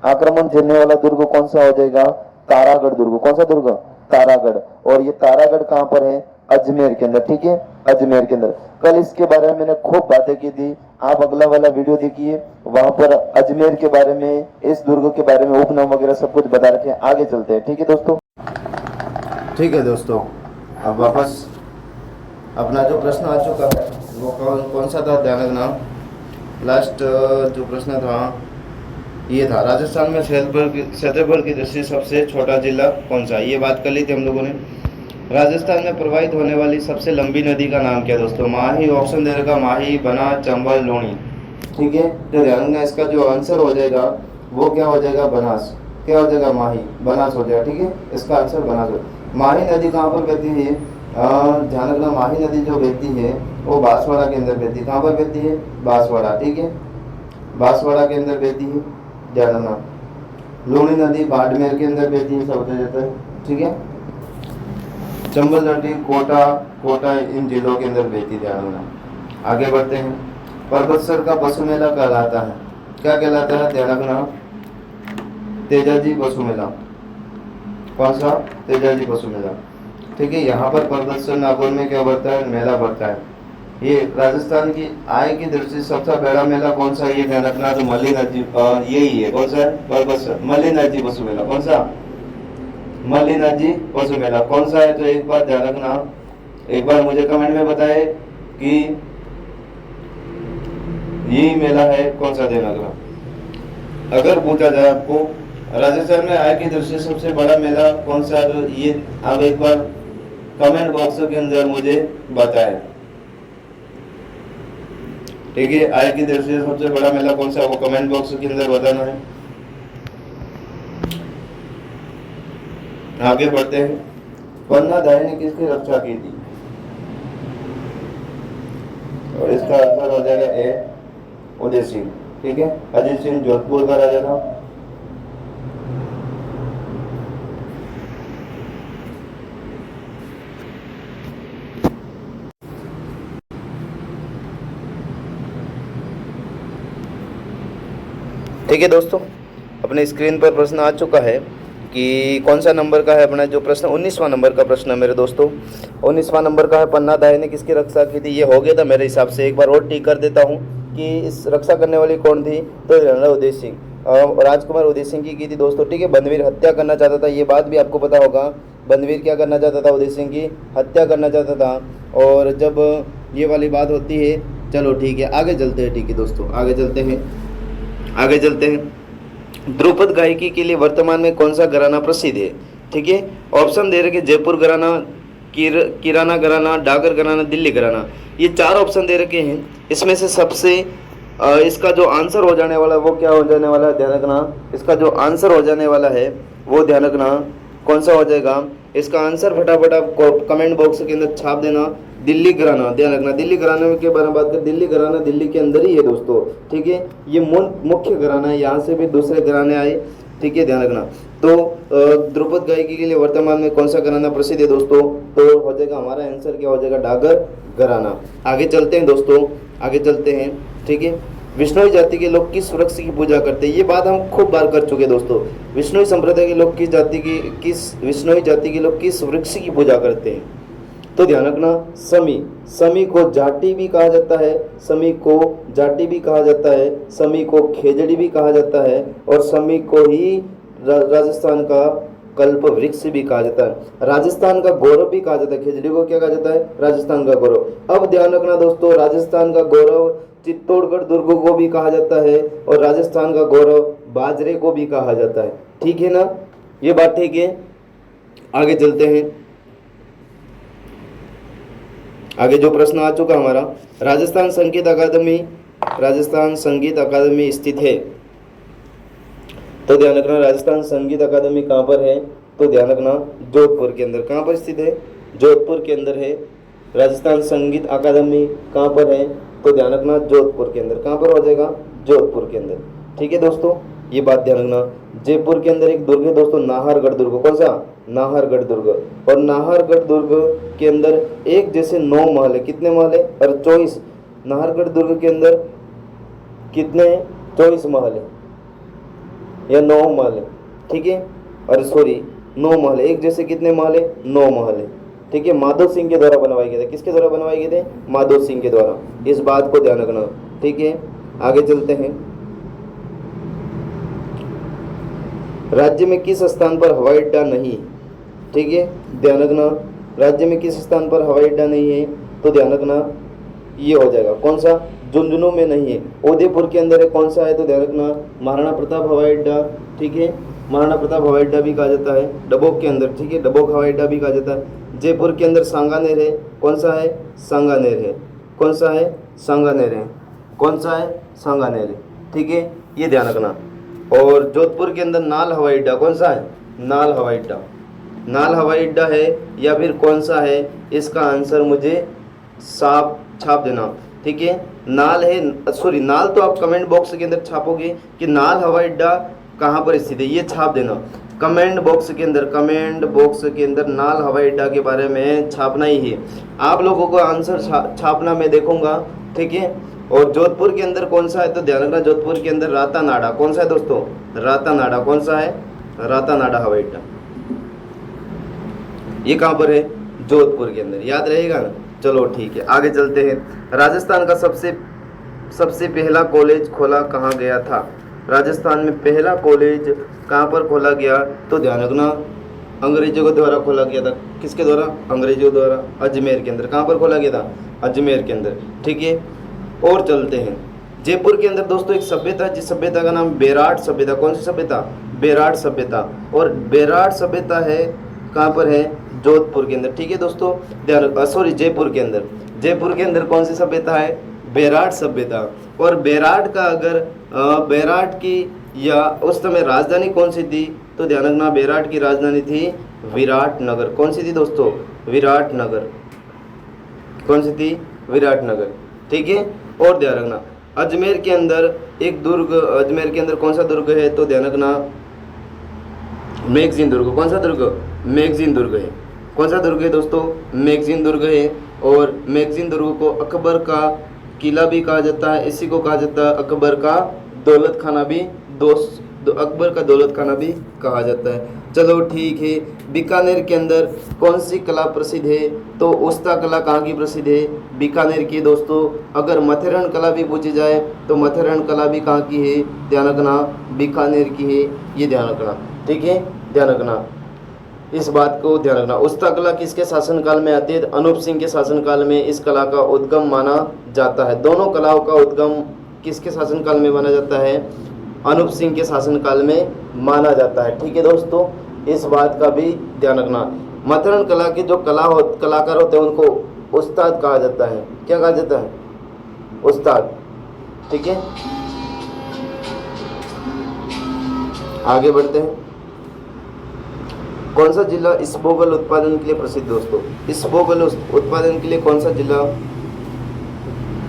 आक्रमण झेलने वाला दुर्ग कौन सा हो जाएगा? तारागढ़ दुर्ग। कौन सा दुर्ग? तारागढ़। और ये तारागढ़ कहां पर है? अजमेर के अंदर। ठीक है, अजमेर के अंदर। कल इसके बारे में मैंने खूब बातें की थी, आप अगला वाला वीडियो देखिए, वहां पर अजमेर के बारे में, इस दुर्ग के बारे में उपनाम वगैरह सब कुछ बता रखे हैं। आगे चलते हैं। ठीक है दोस्तों। ठीक है दोस्तों, अब वापस अपना जो प्रश्न आ चुका है वो कौन सा था? ध्यान रखना, लास्ट जो प्रश्न था ये था, राजस्थान में क्षेत्रफल की दृष्टि से सबसे छोटा जिला कौन सा? ये बात कर ली थी हम लोगों ने। राजस्थान में प्रवाहित होने वाली सबसे लंबी नदी का नाम क्या दोस्तों? माही। ऑप्शन दे रखा, माही, बना, चंबल, लूणी। ठीक है, तो ध्यान रखना, इसका जो आंसर हो जाएगा वो क्या हो जाएगा? बनास। क्या हो जाएगा? माही, बनास हो जाएगा। ठीक है, इसका आंसर बनास हो। माही नदी कहाँ पर बहती है? ध्यान रखना, माही नदी जो बहती है वो बांसवाड़ा के अंदर बहती है। कहाँ पर बहती है? बांसवाड़ा। ठीक है, बांसवाड़ा के अंदर बहती है, ध्यान रखना। लूणी नदी बाड़मेर के अंदर बहती है, सब जाता है। ठीक है, चंबल नदी कोटा इन जिलों के अंदर बहती, ध्यान रखना। आगे बढ़ते हैं। परबतसर का पशु मेला कहलाता है, क्या कहलाता है? ध्यान रखना, तेजाजी पशु मेला। कौन सा? तेजाजी पशु मेला। ठीक है, यहाँ पर परबतसर नागौर में क्या बढ़ता है? मेला बढ़ता है। ये राजस्थान की आय की दृष्टि से सबसे बड़ा मेला कौन सा? ये ध्यान रखना, तो मल्लीनाथ जी, यही है। कौन सा है? परबतसर मल्लीनाथ जी पशु मेला। कौन सा? मल्लीनाथ जी पशु मेला। कौन सा है? तो एक बार ध्यान रखना, एक बार मुझे कमेंट में बताए कि यही मेला है, कौन सा? ध्यान रखना। अगर पूछा जाए आपको राजस्थान में आय की दृष्टि से सबसे बड़ा मेला कौन सा है, तो ये आप एक बार कमेंट बॉक्स के अंदर मुझे बताएं। ठीक है, आय की दृष्टि से सबसे बड़ा मेला कौन सा है वो कमेंट बॉक्स के अंदर बताना है। आगे बढ़ते हैं। पन्ना दाई ने किसकी रक्षा की थी? और इसका आंसर हो जाएगा ए, उदय सिंह। ठीक है, अजय सिंह जोधपुर का राजा था। ठीक है दोस्तों, अपने स्क्रीन पर प्रश्न आ चुका है कि कौन सा नंबर का है अपना जो प्रश्न? 19वां नंबर का प्रश्न है मेरे दोस्तों, 19वां नंबर का है। पन्ना दाई ने किसकी रक्षा की थी? ये हो गया था मेरे हिसाब से, एक बार और टिक कर देता हूँ। कि इस रक्षा करने वाली कौन थी, तो जनरल उदय सिंह, राजकुमार उदय सिंह की थी दोस्तों। ठीक है, बंधवीर हत्या करना चाहता था, ये बात भी आपको पता होगा। बंधवीर क्या करना चाहता था, उदय सिंह की हत्या करना चाहता था। और जब ये वाली बात होती है, चलो ठीक है आगे चलते हैं। ठीक है दोस्तों, आगे चलते हैं। ध्रुपद गायकी के लिए वर्तमान में कौन सा घराना प्रसिद्ध है? ठीक है, ऑप्शन दे रखे जयपुर घराना, किराना घराना, डागर घराना, दिल्ली घराना। ये 4 ऑप्शन दे रखे हैं। इसमें से सबसे इसका जो आंसर हो जाने वाला है वो क्या हो जाने वाला है, ध्यान रखना। इसका जो आंसर हो जाने वाला है वो ध्यान रखना कौन सा हो जाएगा। इसका आंसर फटाफट आप कमेंट बॉक्स के अंदर छाप देना, दिल्ली घराना। ध्यान रखना, दिल्ली घराने के बारे में बात करें, दिल्ली घराना दिल्ली के अंदर ही है दोस्तों। ठीक है, ये मुख्य घराना है, यहाँ से भी दूसरे घराने आए। ठीक है, ध्यान रखना। तो ध्रुपद गायकी के लिए वर्तमान में कौन सा घराना प्रसिद्ध है दोस्तों, तो हो जाएगा हमारा आंसर क्या हो जाएगा, डागर घराना। आगे चलते हैं दोस्तों, आगे चलते हैं। ठीक है, विष्णुई जाति के लोग किस वृक्ष की पूजा करते हैं? ये बात हम खूब बार कर चुके दोस्तों। विष्णुई संप्रदाय के लोग विष्णुई जाति के लोग किस वृक्ष की पूजा करते हैं? तो ध्यान रखना, समी को जाटी भी कहा जाता है, समी को जाटी भी कहा जाता है, समी को खेजड़ी भी कहा जाता है, और समी को ही राजस्थान का कल्प वृक्ष भी कहा जाता है, राजस्थान का गौरव भी कहा जाता है। खेजड़ी को क्या कहा जाता है, राजस्थान का गौरव। अब ध्यान रखना दोस्तों, राजस्थान का गौरव चित्तौड़गढ़ दुर्ग को भी कहा जाता है, और राजस्थान का गौरव बाजरे को भी कहा जाता है। ठीक है ना, ये बात ठीक है। आगे चलते हैं, आगे जो प्रश्न आ चुका हमारा, राजस्थान संगीत अकादमी स्थित है। तो ध्यान रखना, राजस्थान संगीत अकादमी कहाँ पर है, तो ध्यान रखना जोधपुर के अंदर। कहाँ पर स्थित है, जोधपुर के अंदर है। राजस्थान संगीत अकादमी कहाँ पर है, तो ध्यान रखना जोधपुर के अंदर। कहाँ पर हो जाएगा, जोधपुर के अंदर। ठीक है दोस्तों, ये बात ध्यान रखना। जयपुर के अंदर एक दुर्ग है दोस्तों, नाहरगढ़ दुर्ग। कौन सा, नाहरगढ़ दुर्ग। और नाहरगढ़ दुर्ग के अंदर एक जैसे 9 महल है। कितने महल है, और 24। नाहरगढ़ दुर्ग के अंदर कितने, 24 महल है या 9 महल है। ठीक है, अरे सॉरी 9 महल है। एक जैसे कितने महल है, 9 महल है। ठीक है, माधव सिंह के द्वारा बनवाए गए थे। किसके द्वारा बनवाए गए थे, माधव सिंह के द्वारा। इस बात को ध्यान रखना। ठीक है, आगे चलते हैं। राज्य में किस स्थान पर हवाई अड्डा नहीं? ठीक है, ध्यान रखना, राज्य में किस स्थान पर हवाई अड्डा नहीं है, तो ध्यान रखना ये हो जाएगा कौन सा, झुंझुनू में नहीं है। उदयपुर के अंदर है, कौन सा है, तो ध्यान रखना महाराणा प्रताप हवाई अड्डा। ठीक है, महाराणा प्रताप हवाई अड्डा भी कहा जाता है, डबोक के अंदर। ठीक है, डबोक हवाई अड्डा भी कहा जाता है। जयपुर के अंदर सांगानेर है, कौन सा है, सांगानेर है। कौन सा है, सांगानेर है। कौन सा है, सांगानेर है। ठीक है, ये ध्यान रखना। और जोधपुर के अंदर नाल हवाई अड्डा, कौन सा है, नाल हवाई अड्डा। नाल हवाई अड्डा है या फिर कौन सा है, इसका आंसर मुझे छाप देना। ठीक है, नाल है, सॉरी नाल तो आप कमेंट बॉक्स के अंदर छापोगे कि नाल हवाई अड्डा कहाँ पर स्थित है, ये छाप देना कमेंट बॉक्स के अंदर। कमेंट बॉक्स के अंदर नाल हवाई अड्डा के बारे में छापना ही है। आप लोगों को आंसर छापना मैं देखूंगा। ठीक है, और जोधपुर के अंदर कौन सा है, तो ध्यान रखना जोधपुर के अंदर रातानाडा। कौन सा है दोस्तों, रातानाडा। कौन सा है, रातानाडा हवाई अड्डा। ये कहाँ पर है, जोधपुर के अंदर। याद रहेगा ना, चलो ठीक है, आगे चलते हैं। राजस्थान का सबसे पहला कॉलेज खोला कहाँ गया था? राजस्थान में पहला कॉलेज कहाँ पर खोला गया, तो ध्यान रखना अंग्रेजों के द्वारा खोला गया था। किसके द्वारा, अंग्रेजों द्वारा, अजमेर के अंदर। कहाँ पर खोला गया था, अजमेर के अंदर। ठीक है, और चलते हैं। जयपुर के अंदर दोस्तों एक सभ्यता, जिस सभ्यता का नाम बेराट सभ्यता। कौन सी सभ्यता, बेराट सभ्यता। और बेराट सभ्यता है कहाँ पर है, जोधपुर के अंदर। ठीक है दोस्तों, ध्यान सॉरी जयपुर के अंदर। जयपुर के अंदर कौन सी सभ्यता है, बेराट सभ्यता। और बेराट का अगर बेराट की या उस समय राजधानी कौन सी थी, तो ध्यान रखना बेराट की राजधानी थी विराटनगर। कौन सी थी दोस्तों, विराटनगर। कौन सी थी, विराटनगर। ठीक है, और ध्यान रखना अजमेर के अंदर एक दुर्ग, अजमेर के अंदर कौन सा दुर्ग है, तो ध्यान रखना मैगजीन दुर्ग। कौन सा दुर्ग, मैगजीन दुर्ग है। कौन सा दुर्ग है दोस्तों, मैगजीन दुर्ग है। और मैगजीन दुर्ग को अकबर का किला भी कहा जाता है, इसी को कहा जाता है अकबर का दौलत खाना भी, अकबर का दौलत खाना भी कहा जाता है। चलो ठीक है। बीकानेर के अंदर कौन सी कला प्रसिद्ध है? तो उस्ता कला कहाँ की प्रसिद्ध है? बीकानेर की दोस्तों। अगर मथेरन कला भी पूछी जाए तो मथेरन कला भी कहाँ की है? ध्यान रखना, बीकानेर की है, ये ध्यान रखना, ठीक है, ध्यान रखना, इस बात को ध्यान रखना। उस्ता कला किसके शासनकाल में आती है? अनूप सिंह के शासनकाल में इस कला का उद्गम माना जाता है। दोनों कलाओं का उद्गम किसके शासनकाल में माना जाता है? अनूप सिंह के शासनकाल में माना जाता है, ठीक है दोस्तों, इस बात का भी ध्यान रखना। मथुरन कला के जो कलाकार होते हैं उनको उस्ताद कहा जाता है। क्या कहा जाता है? उस्ताद, ठीक है। आगे बढ़ते हैं। कौन सा जिला इसबगोल उत्पादन के लिए प्रसिद्ध? दोस्तों, इसबगोल उत्पादन के लिए कौन सा जिला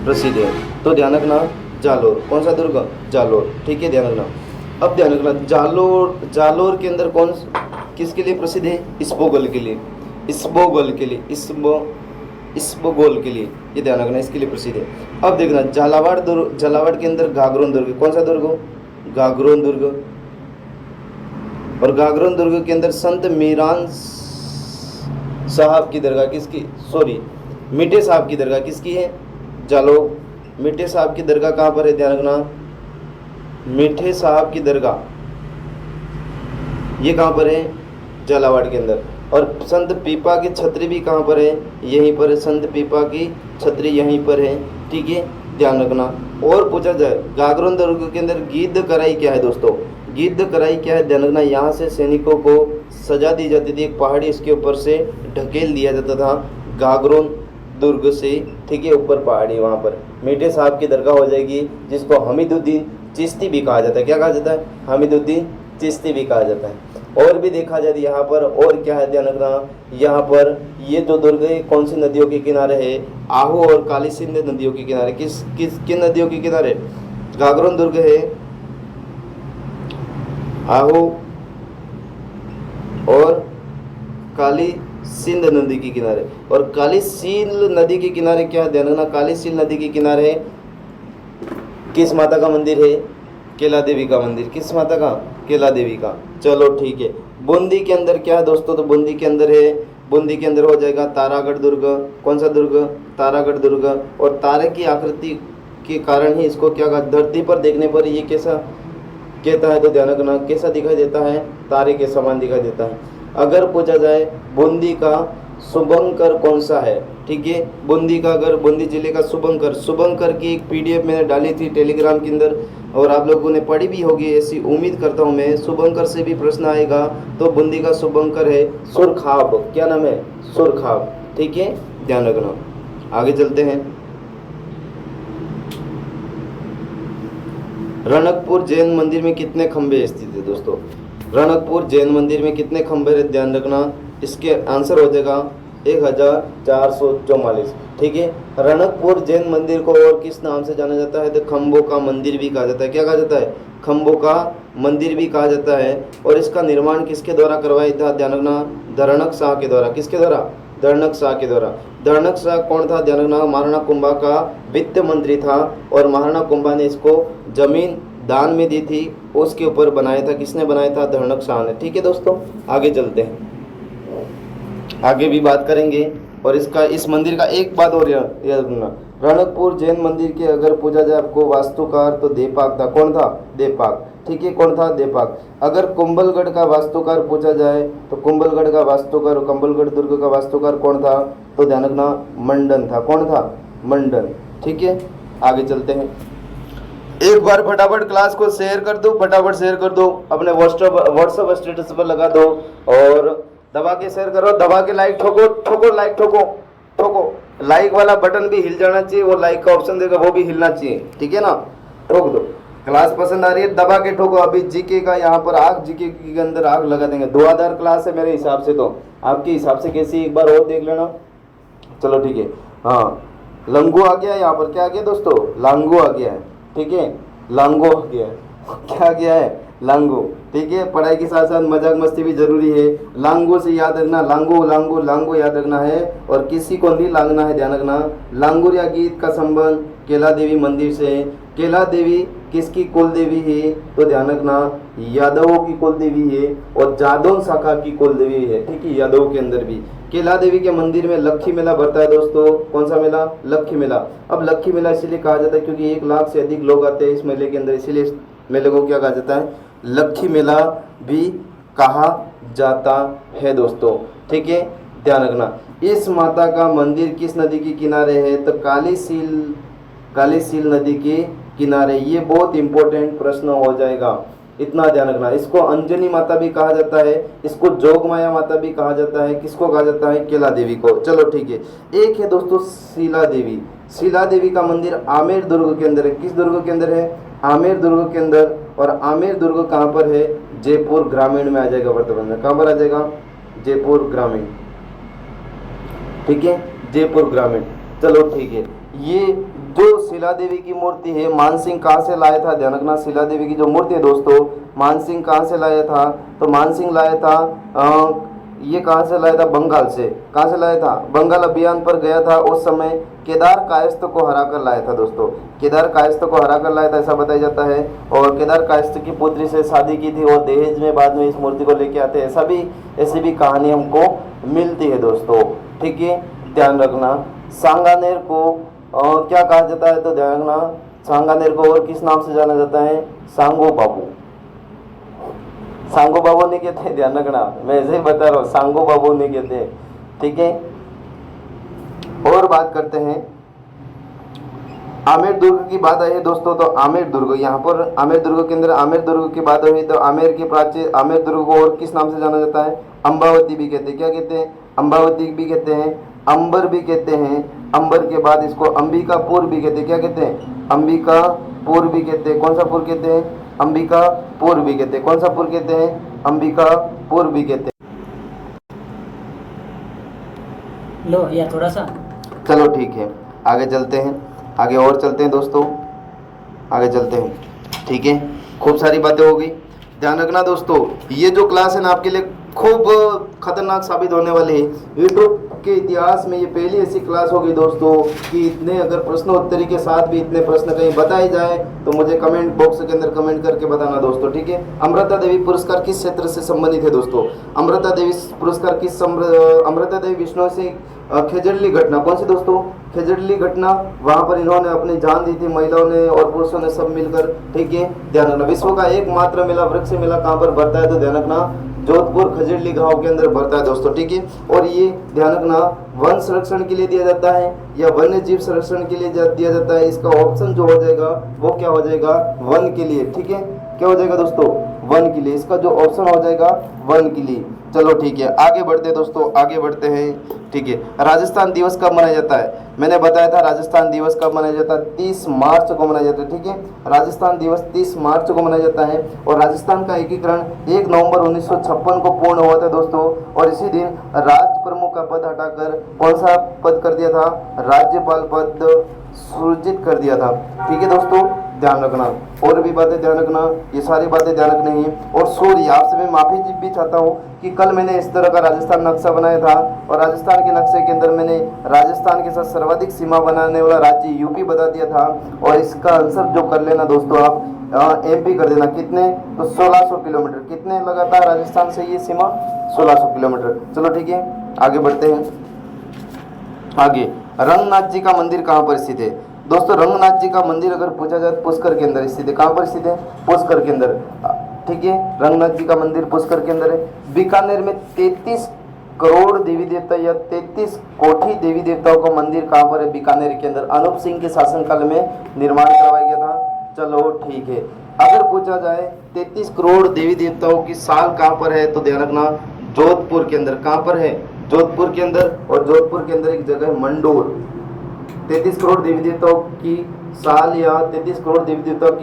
प्रसिद्ध है? तो ध्यान रखना, जालोर। कौन सा दुर्ग? जालोर, ठीक है, ध्यान रखना। अब ध्यान रखना, जालोर के अंदर किसके लिए प्रसिद्ध है? इसबगोल के लिए, इसबगोल के लिए, इसबगोल के लिए, ये ध्यान रखना, इसके लिए प्रसिद्ध है। अब देखना, झालावाड़ के अंदर गागरोन दुर्ग। कौन सा दुर्ग? गागरोन दुर्ग। और गागरोन दुर्ग के अंदर संत मीरान साहब की दरगाह किसकी? मीठे साहब की दरगाह किसकी है? जालोर। मीठे साहब की दरगाह कहाँ पर है? ध्यान रखना, मीठे साहब की दरगाह ये कहाँ पर है? झालावाड़ के अंदर। और संत पीपा की छतरी भी कहाँ पर है? यहीं पर है, संत पीपा की छतरी यहीं पर है, ठीक है, ध्यान रखना। और पूछा जाए गागरोन दुर्ग के अंदर गिद्ध कराई क्या है? दोस्तों, गिद्ध कराई क्या है? ध्यान रखना, यहाँ से सैनिकों को सजा दी जाती थी, एक पहाड़ी इसके ऊपर से ढकेल दिया जाता था गागरोन दुर्ग से, ठीक है, ऊपर पहाड़ी, वहाँ पर मीठे साहब की दरगाह हो जाएगी, जिसको हमीदुद्दीन चिश्ती भी कहा जाता है। क्या कहा जाता है? हमीदुद्दीन चिश्ती भी कहा जाता है। और भी देखा जाए यहाँ पर और क्या है? ध्यान रखना, यहाँ पर ये जो दुर्ग है कौन सी नदियों के किनारे है? आहू और काली सिंध नदियों के किनारे। किन नदियों के किनारे गागरोन दुर्ग है? आहू और काली सिंध नदी के किनारे। और काली सील नदी के किनारे क्या है? ध्यान रखना, काली सील नदी के किनारे किस माता का मंदिर है? केला देवी का मंदिर। किस माता का? केला देवी का। चलो ठीक है। बूंदी के अंदर क्या है दोस्तों? तो बूंदी के अंदर है, बूंदी के अंदर हो जाएगा तारागढ़ दुर्ग। कौन सा दुर्ग? तारागढ़ दुर्ग। और तारे की आकृति के कारण ही इसको क्या कहा? धरती पर देखने पर ये कैसा कहता है? तो ध्यान रखना, कैसा दिखाई देता है? तारे के समान दिखाई देता है। अगर पूछा जाए बूंदी का शुभंकर कौन सा है? ठीक है, बूंदी का, अगर बूंदी जिले का शुभंकर की एक PDF मैंने डाली थी टेलीग्राम के अंदर, और आप लोगों ने पढ़ी भी होगी, ऐसी उम्मीद करता हूँ मैं। शुभंकर से भी प्रश्न आएगा, तो बूंदी का शुभंकर है सुरखाब। क्या नाम है? सुरखाब, ठीक है, ध्यान रखना। आगे चलते हैं। रणकपुर जैन मंदिर में कितने खंबे स्थित है? दोस्तों, रणकपुर जैन मंदिर में कितने खंबे है? ध्यान रखना, इसके आंसर हो जाएगा 1444, ठीक है। रणकपुर जैन मंदिर को और किस नाम से जाना जाता है? तो खंबों का मंदिर भी कहा जाता है। क्या कहा जाता है? खंबों का मंदिर भी कहा जाता है। और इसका निर्माण किसके द्वारा करवाया था? ध्यान रखना, धरणक शाह के द्वारा। किसके द्वारा? धरणक शाह के द्वारा। धरणक शाह कौन था? ध्यान रखना, महाराणा कुंभा का वित्त मंत्री था, और महाराणा कुंभा ने इसको जमीन दान में दी थी, उसके ऊपर बनाया था। किसने बनाया था? धरणक शाह ने, ठीक है दोस्तों। आगे चलते हैं, आगे भी बात करेंगे। और इस मंदिर का एक बात और याद रखना, रणकपुर जैन मंदिर के अगर पूछा जाए आपको वास्तुकार, तो देपाक था। कौन था? देपाक, ठीक है, कौन था? देपाक। अगर कुंभलगढ़ का वास्तुकार पूछा जाए, तो कुंभलगढ़ का वास्तुकार, कुंभलगढ़ दुर्ग का वास्तुकार कौन था? तो ध्यान रखना, मंडन था। कौन था? मंडन, ठीक है। आगे चलते हैं। एक बार फटाफट क्लास को शेयर कर दो, फटाफट शेयर कर दो, अपने व्हाट्सएप स्टेटस पर लगा दो, और दबा के शेयर करो, दबा के लाइक ठोको, लाइक ठोको। लाइक वाला बटन भी हिल जाना चाहिए, वो लाइक का ऑप्शन देगा वो भी हिलना चाहिए, ठीक है ना, ठोक दो। क्लास पसंद आ रही है, दबा के ठोको। अभी जीके का यहाँ पर आग, जीके के अंदर आग लगा देंगे। धुआंधार क्लास है मेरे हिसाब से, तो आपके हिसाब से कैसी, एक बार और देख लेना। चलो ठीक है। हाँ, लंगू आ गया यहाँ पर। क्या आ गया दोस्तों? लांगू आ गया है, ठीक है, लांगो आ गया है। क्या गया है? लांगो, ठीक है। पढ़ाई के साथ साथ मजाक मस्ती भी जरूरी है। लांगो से याद रखना, लांगो याद रखना है, और किसी को नहीं लांगना है, ध्यान रखना। लांगुरिया गीत का संबंध केला देवी मंदिर से है। केला देवी किसकी कुल देवी है? तो ध्यान रखना, यादवों की कुल देवी है और जादौन शाखा की कुल देवी है, ठीक है, यादवों के अंदर भी। केला देवी के मंदिर में लक्खी मेला भरता है दोस्तों। कौन सा मेला? लक्खी मेला। अब लक्खी मेला इसीलिए कहा जाता है क्योंकि 1 लाख से अधिक लोग आते हैं इस मेले के अंदर, इसीलिए इस मेले को क्या कहा जाता है? लक्खी मेला भी कहा जाता है दोस्तों, ठीक है, ध्यान रखना। इस माता का मंदिर किस नदी के किनारे है? तो कालीसील नदी के किनारे। ये बहुत इंपॉर्टेंट प्रश्न हो जाएगा, इतना ध्यान रखना। इसको अंजनी माता भी कहा जाता है, इसको जोगमाया माता भी कहा जाता है। किसको कहा जाता है? केला देवी को। चलो ठीक है। एक है दोस्तों शीला देवी। शीला देवी का मंदिर आमेर दुर्ग के अंदर है। किस दुर्ग के अंदर है? आमेर दुर्ग के अंदर। और आमेर दुर्ग कहाँ पर है? जयपुर ग्रामीण में आ जाएगा वर्तमान में। कहाँ पर आ जाएगा? जयपुर ग्रामीण, ठीक है, जयपुर ग्रामीण। चलो ठीक है। ये जो शीला देवी की मूर्ति है, मानसिंह कहाँ से लाया था? ध्यान रखना, शीला देवी की जो मूर्ति है दोस्तों, मानसिंह कहाँ से लाया था? तो मानसिंह लाया था ये कहाँ से लाया था? बंगाल से। कहाँ से लाया था? बंगाल अभियान पर गया था, उस समय केदार कायस्थ को हरा कर लाया था दोस्तों। केदार कायस्थ को हरा कर लाया था ऐसा बताया जाता है। और केदार कायस्थ की पुत्री से शादी की थी और दहेज में बाद में इस मूर्ति को लेके आते हैं, ऐसी भी कहानी हमको मिलती है दोस्तों, ठीक है, ध्यान रखना। सांगानेर को क्या कहा जाता है? तो ध्यान रखना, सांगानेर को और किस नाम से जाना जाता है? सांगो बाबू। सांगो बाबू नहीं कहते, ध्यान रखना, मैं ऐसे ही बता रहा हूँ, सांगो बाबू नहीं कहते, ठीक है। और बात करते हैं आमेर दुर्ग की बात आई है दोस्तों। तो आमेर दुर्ग, यहाँ पर आमेर दुर्ग के अंदर आमेर दुर्ग की बात हुई तो आमेर के प्राचीन आमेर दुर्ग को और किस नाम से जाना जाता है? अम्बावती भी कहते हैं। क्या कहते हैं? अम्बावती भी कहते हैं, अंबर भी कहते हैं। अंबर के बाद इसको अंबिकापुर भी कहते हैं। क्या कहते हैं? अंबिकापुर भी कहते हैं। कौन सा पुर कहते हैं? अंबिकापुर भी कहते हैं। कौन सा पुर कहते हैं? अंबिकापुर भी कहते हैं। लो या थोड़ा सा। चलो ठीक है, आगे चलते हैं, आगे और चलते हैं दोस्तों, आगे चलते हैं, ठीक है। खूब सारी बातें हो गई, ध्यान रखना दोस्तों। ये जो क्लास है ना आपके लिए खूब खतरनाक साबित होने वाली है। यूट्यूब के इतिहास में ये पहली ऐसी क्लास होगी दोस्तों कि इतने अगर प्रश्नोत्तरी के साथ भी इतने प्रश्न कहीं बताए जाए तो मुझे कमेंट बॉक्स के अंदर कमेंट करके बताना दोस्तों, ठीक है। अमृता देवी पुरस्कार किस क्षेत्र से संबंधित है दोस्तों? अमृता देवी पुरस्कार किस अमृता देवी विष्णु से खेजड़ली घटना, कौन सी दोस्तों? खेजड़ली घटना, वहां पर इन्होंने अपनी जान दी थी, महिलाओं ने और पुरुषों ने सब मिलकर, ठीक है, ध्यान रखना। विश्व का एकमात्र मेला वृक्ष मेला कहाँ पर भरता है? तो ध्यान रखना, जोधपुर खजड़ली गांव के अंदर भरता है दोस्तों, ठीक है। और ये ध्यान रखना वन संरक्षण के लिए दिया जाता है या वन्य जीव संरक्षण के लिए दिया जाता है? इसका ऑप्शन जो हो जाएगा वो क्या हो जाएगा? वन के लिए, ठीक है। क्या हो जाएगा दोस्तों? वन के लिए। इसका जो ऑप्शन हो जाएगा वन के लिए। चलो ठीक है, आगे बढ़ते हैं दोस्तों, आगे बढ़ते हैं, ठीक है। राजस्थान दिवस कब मनाया जाता है? मैंने बताया था राजस्थान दिवस कब मनाया जाता है? 30 मार्च को मनाया जाता है, ठीक है। राजस्थान दिवस 30 मार्च को मनाया जाता है। और राजस्थान का एकीकरण 1 नवंबर 1956 को पूर्ण हुआ था दोस्तों। और इसी दिन राज्य प्रमुख का पद हटाकर कौन सा पद कर दिया था? राज्यपाल पद सृजित कर दिया था, ठीक है दोस्तों, ध्यान रखना। और भी बातें ध्यान रखना, ये सारी बातें ध्यान रखनी है। और सॉरी, आपसे मैं माफी भी चाहता हूँ कि कल मैंने इस तरह का राजस्थान नक्शा बनाया था और राजस्थान के नक्शे के अंदर मैंने राजस्थान के साथ सर्वाधिक सीमा बनाने वाला राज्य यूपी बता दिया था। और इसका आंसर जो कर लेना दोस्तों आप एमपी कर देना। कितने? तो 1600 किलोमीटर। कितने लगातार राजस्थान से ये सीमा? 1600 किलोमीटर। चलो ठीक है, आगे बढ़ते हैं। आगे रंगनाथ जी का मंदिर कहाँ पर स्थित है दोस्तों? रंगनाथ जी का मंदिर अगर पूछा जाए पुष्कर के अंदर स्थित है। कहाँ पर स्थित है? पुष्कर के अंदर, ठीक है। रंगनाथ जी का मंदिर पुष्कर के अंदर है। बीकानेर में 33 करोड़ देवी देवता या 33 कोठी देवी देवताओं का मंदिर कहाँ पर है? बीकानेर के अंदर। अनूप सिंह के शासनकाल में निर्माण करवाया गया था। चलो ठीक है, अगर पूछा जाए 33 करोड़ देवी देवताओं की साल कहाँ पर है? तो ध्यान रखना, जोधपुर के अंदर। कहाँ पर है? जोधपुर के अंदर। और जोधपुर के अंदर एक जगह है मंडोर। 33 करोड़ देवी देवताओं की साल या 33 करोड़ देवी देवताओं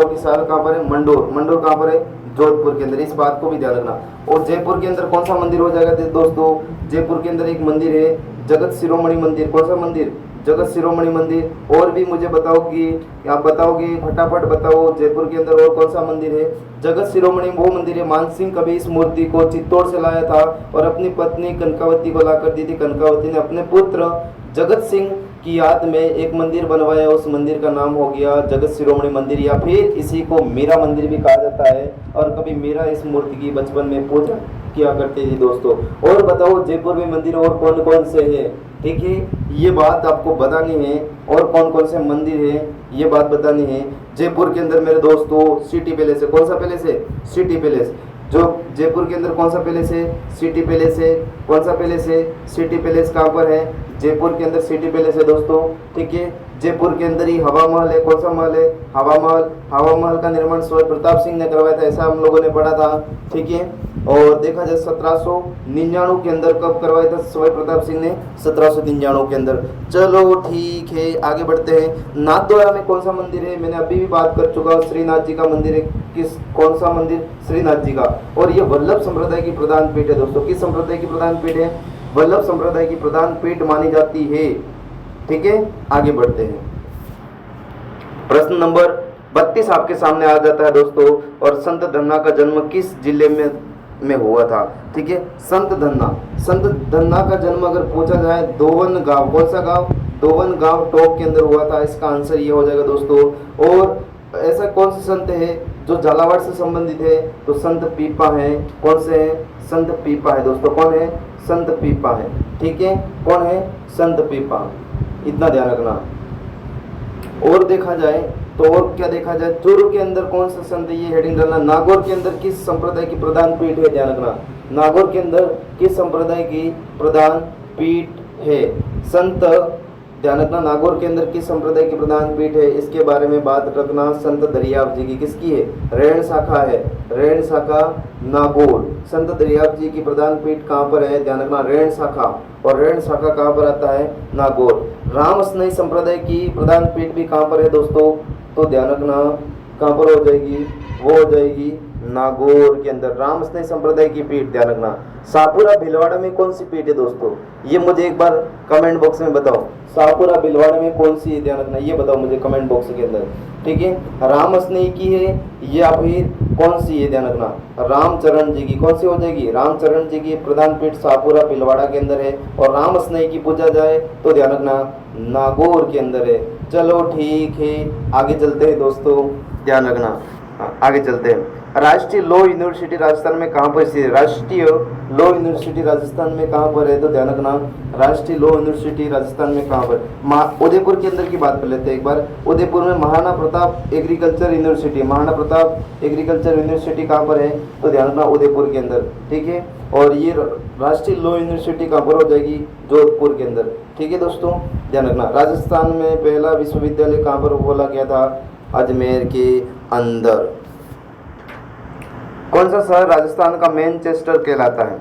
की साल कहाँ पर है? मंडोर। मंडोर कहाँ पर है? जोधपुर के अंदर। इस बात को भी ध्यान रखना। और जयपुर के अंदर कौन सा मंदिर हो जाएगा दोस्तों? जयपुर के अंदर एक मंदिर है जगत शिरोमणि मंदिर। कौन सा मंदिर? जगत शिरोमणि मंदिर। और भी मुझे बताओ कि आप बताओगे, फटाफट बताओ, जयपुर के अंदर और कौन सा मंदिर है? जगत शिरोमणि वो मंदिर है। मानसिंह कभी इस मूर्ति को चित्तौड़ से लाया था और अपनी पत्नी कनकावती को लाकर दी थी। कनकावती ने अपने पुत्र जगत सिंह की याद में एक मंदिर बनवाया, उस मंदिर का नाम हो गया जगत शिरोमणि मंदिर, या फिर इसी को मीरा मंदिर भी कहा जाता है। और कभी मीरा इस मूर्ति की बचपन में पूजा किया करते थे दोस्तों। और बताओ जयपुर में मंदिर और कौन कौन से हैं, ठीक है, ये बात आपको बतानी है। और कौन कौन से मंदिर है ये बात बतानी है। जयपुर के अंदर मेरे दोस्तों सिटी पैलेस है। कौन सा पैलेस है? City palace. जो जयपुर के अंदर कौन सा पैलेस है? सिटी पैलेस है। कौन सा पैलेस है? City palace. कहाँ पर है? जयपुर के अंदर सिटी पैलेस है दोस्तों, ठीक है। जयपुर के अंदर ही हवा महल है। कौन सा महल है? हवा महल। हवा महल का निर्माण स्वयं प्रताप सिंह ने करवाया था, ऐसा हम लोगों ने पढ़ा था, ठीक है। और देखा जाए 1799 के अंदर कब करवाया था स्वयं प्रताप सिंह ने? 1799 के अंदर। चलो ठीक है, आगे बढ़ते हैं। नाथद्वारा में कौन सा मंदिर है? मैंने अभी भी बात कर चुका हूँ, श्रीनाथ जी का मंदिर है। किस कौन सा मंदिर? श्रीनाथ जी का। और ये वल्लभ संप्रदाय की प्रधान पीठ है दोस्तों। किस संप्रदाय की प्रधान पीठ है? वल्लभ संप्रदाय की प्रधान पीठ मानी जाती है, ठीक है। आगे बढ़ते हैं। प्रश्न नंबर 32 आपके सामने आ जाता है दोस्तों। और संत धन्ना का जन्म किस जिले में हुआ था? ठीक है, संत धन्ना का जन्म अगर पूछा जाए दोवन गांव। कौन सा गांव? दोवन गांव टॉप के अंदर हुआ था। इसका आंसर ये हो जाएगा दोस्तों। और ऐसा कौन से संत है जो झालावाड़ से संबंधित है? तो संत पीपा है। कौन से है? संत पीपा है दोस्तों। कौन है? संत पीपा है, ठीक है। कौन है? संत पीपा, इतना ध्यान रखना। और देखा जाए तो और क्या देखा जाए, चूरू के अंदर कौन सा संत है? ये हेडिंग डालना। नागौर के अंदर किस संप्रदाय की प्रधान पीठ है? ध्यान रखना, नागौर के अंदर किस संप्रदाय की प्रधान पीठ है? संत, ध्यान रखना, नागौर के अंदर किस संप्रदाय की प्रधान पीठ है, इसके बारे में बात रखना। संत दरियाव जी की। किसकी है? रेण शाखा है। रेण शाखा नागौर। संत दरियाव जी की प्रधान पीठ कहाँ पर है? ध्यान रखना, रेण शाखा। और रेण शाखा कहाँ पर आता है? नागौर। राम स्नेही संप्रदाय की प्रधान पीठ भी कहाँ पर है दोस्तों? तो ध्यान रखना, कहाँ पर हो जाएगी? वो हो जाएगी नागौर के अंदर, राम स्नेही संप्रदाय की पीठ। ध्यान रखना। शाहपुरा भीलवाड़ा में कौन सी पीठ है दोस्तों? ये मुझे एक बार कमेंट बॉक्स में बताओ। शाहपुरा भीलवाड़ा में कौन सी है? ध्यान रखना, ये बताओ मुझे कमेंट बॉक्स के अंदर, ठीक है। राम स्नेही की है या फिर कौन सी है? ध्यान रखना, रामचरण जी की। कौन सी हो जाएगी? रामचरण जी की प्रधान पीठ शाहपुरा भीलवाड़ा के अंदर है। और राम स्नेही की पूजा जाए तो ध्यान रखना नागौर के अंदर है। चलो ठीक है, आगे चलते हैं दोस्तों, ध्यान रखना, आगे चलते हैं। राष्ट्रीय लॉ यूनिवर्सिटी राजस्थान में कहाँ पर स्थित है? राष्ट्रीय लॉ यूनिवर्सिटी राजस्थान में कहाँ पर है? तो ध्यान रखना, राष्ट्रीय लॉ यूनिवर्सिटी राजस्थान में कहाँ पर? उदयपुर के अंदर की बात कर लेते हैं एक बार। उदयपुर में Maharana Pratap agriculture university. Maharana Pratap agriculture university कहाँ पर है? तो ध्यान रखना, उदयपुर के अंदर, ठीक है। और ये राष्ट्रीय लॉ यूनिवर्सिटी कहाँ पर हो जाएगी? जोधपुर के अंदर, ठीक है दोस्तों, ध्यान रखना। राजस्थान में पहला विश्वविद्यालय कहाँ पर खोला गया था? अजमेर के अंदर। कौन सा शहर राजस्थान का मैनचेस्टर कहलाता है?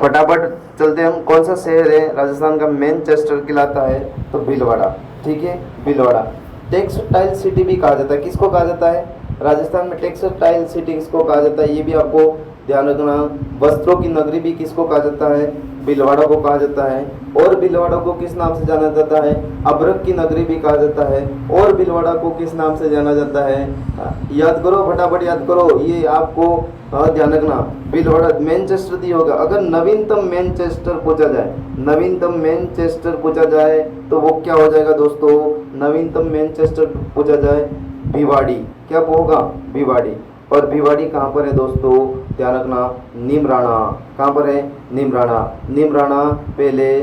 फटाफट चलते हम। कौन सा शहर है राजस्थान का मैनचेस्टर कहलाता है? तो भीलवाड़ा, ठीक है, भीलवाड़ा। टेक्सटाइल सिटी भी कहा जाता है। किसको कहा जाता है? राजस्थान में टेक्सटाइल सिटी किसको कहा जाता है? ये भी आपको ध्यान रखना। वस्त्रों की नगरी भी किसको कहा जाता है? भीलवाड़ा को कहा जाता है। और भीलवाड़ा को किस नाम से जाना जाता है? अभ्रक की नगरी भी कहा जाता है। और भीलवाड़ा को किस नाम से जाना जाता है? याद करो, फटाफट याद करो, ये आपको ध्यान रखना। भीलवाड़ा मैनचेस्टर दी होगा। अगर नवीनतम मैनचेस्टर पूछा जाए, नवीनतम मैनचेस्टर पूछा जाए तो वो क्या हो जाएगा दोस्तों? नवीनतम मैनचेस्टर पूछा जाए भिवाड़ी। क्या होगा? भिवाड़ी। और भिवाड़ी कहाँ पर है दोस्तों? ध्यान रखना, नीमराणा। कहाँ पर है? नीमराणा। नीमराणा पहले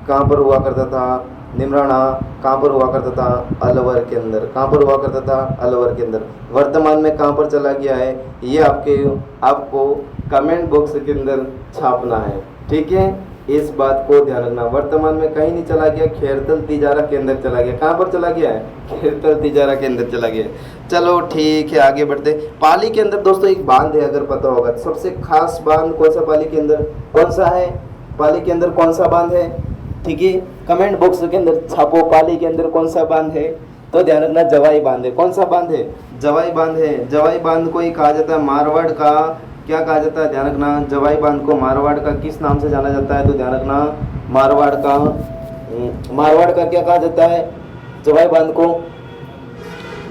कहाँ पर हुआ करता था? नीमराणा कहाँ पर हुआ करता था? अलवर के अंदर। कहाँ पर हुआ करता था? अलवर के अंदर। वर्तमान में कहाँ पर चला गया है? ये आपको कमेंट बॉक्स के अंदर छापना है, ठीक है। इस बात को ध्यान रखना। वर्तमान में कहीं नहीं चला गया, खेरतल तिजारा के अंदर चला गया। कहाँ पर चला गया है? खेरतल तिजारा के अंदर चला गया। चलो ठीक है, आगे बढ़ते। पाली के अंदर दोस्तों एक बांध है, अगर पता होगा। सबसे खास बांध कौन सा पाली के अंदर? कौन सा है? पाली के अंदर कौन सा बांध है? ठीक है, कमेंट बॉक्स के अंदर छापो, पाली के अंदर कौन सा बांध है? तो ध्यान रखना, जवाई बांध है। कौन सा बांध है? जवाई बांध है। जवाई बांध को ही कहा जाता है मारवाड़ का, क्या कहा जाता है? ध्यान रखना, जवाई बांध को मारवाड़ का किस नाम से जाना जाता है? तो ध्यान रखना, मारवाड़ का क्या कहा जाता है? जवाई बांध को,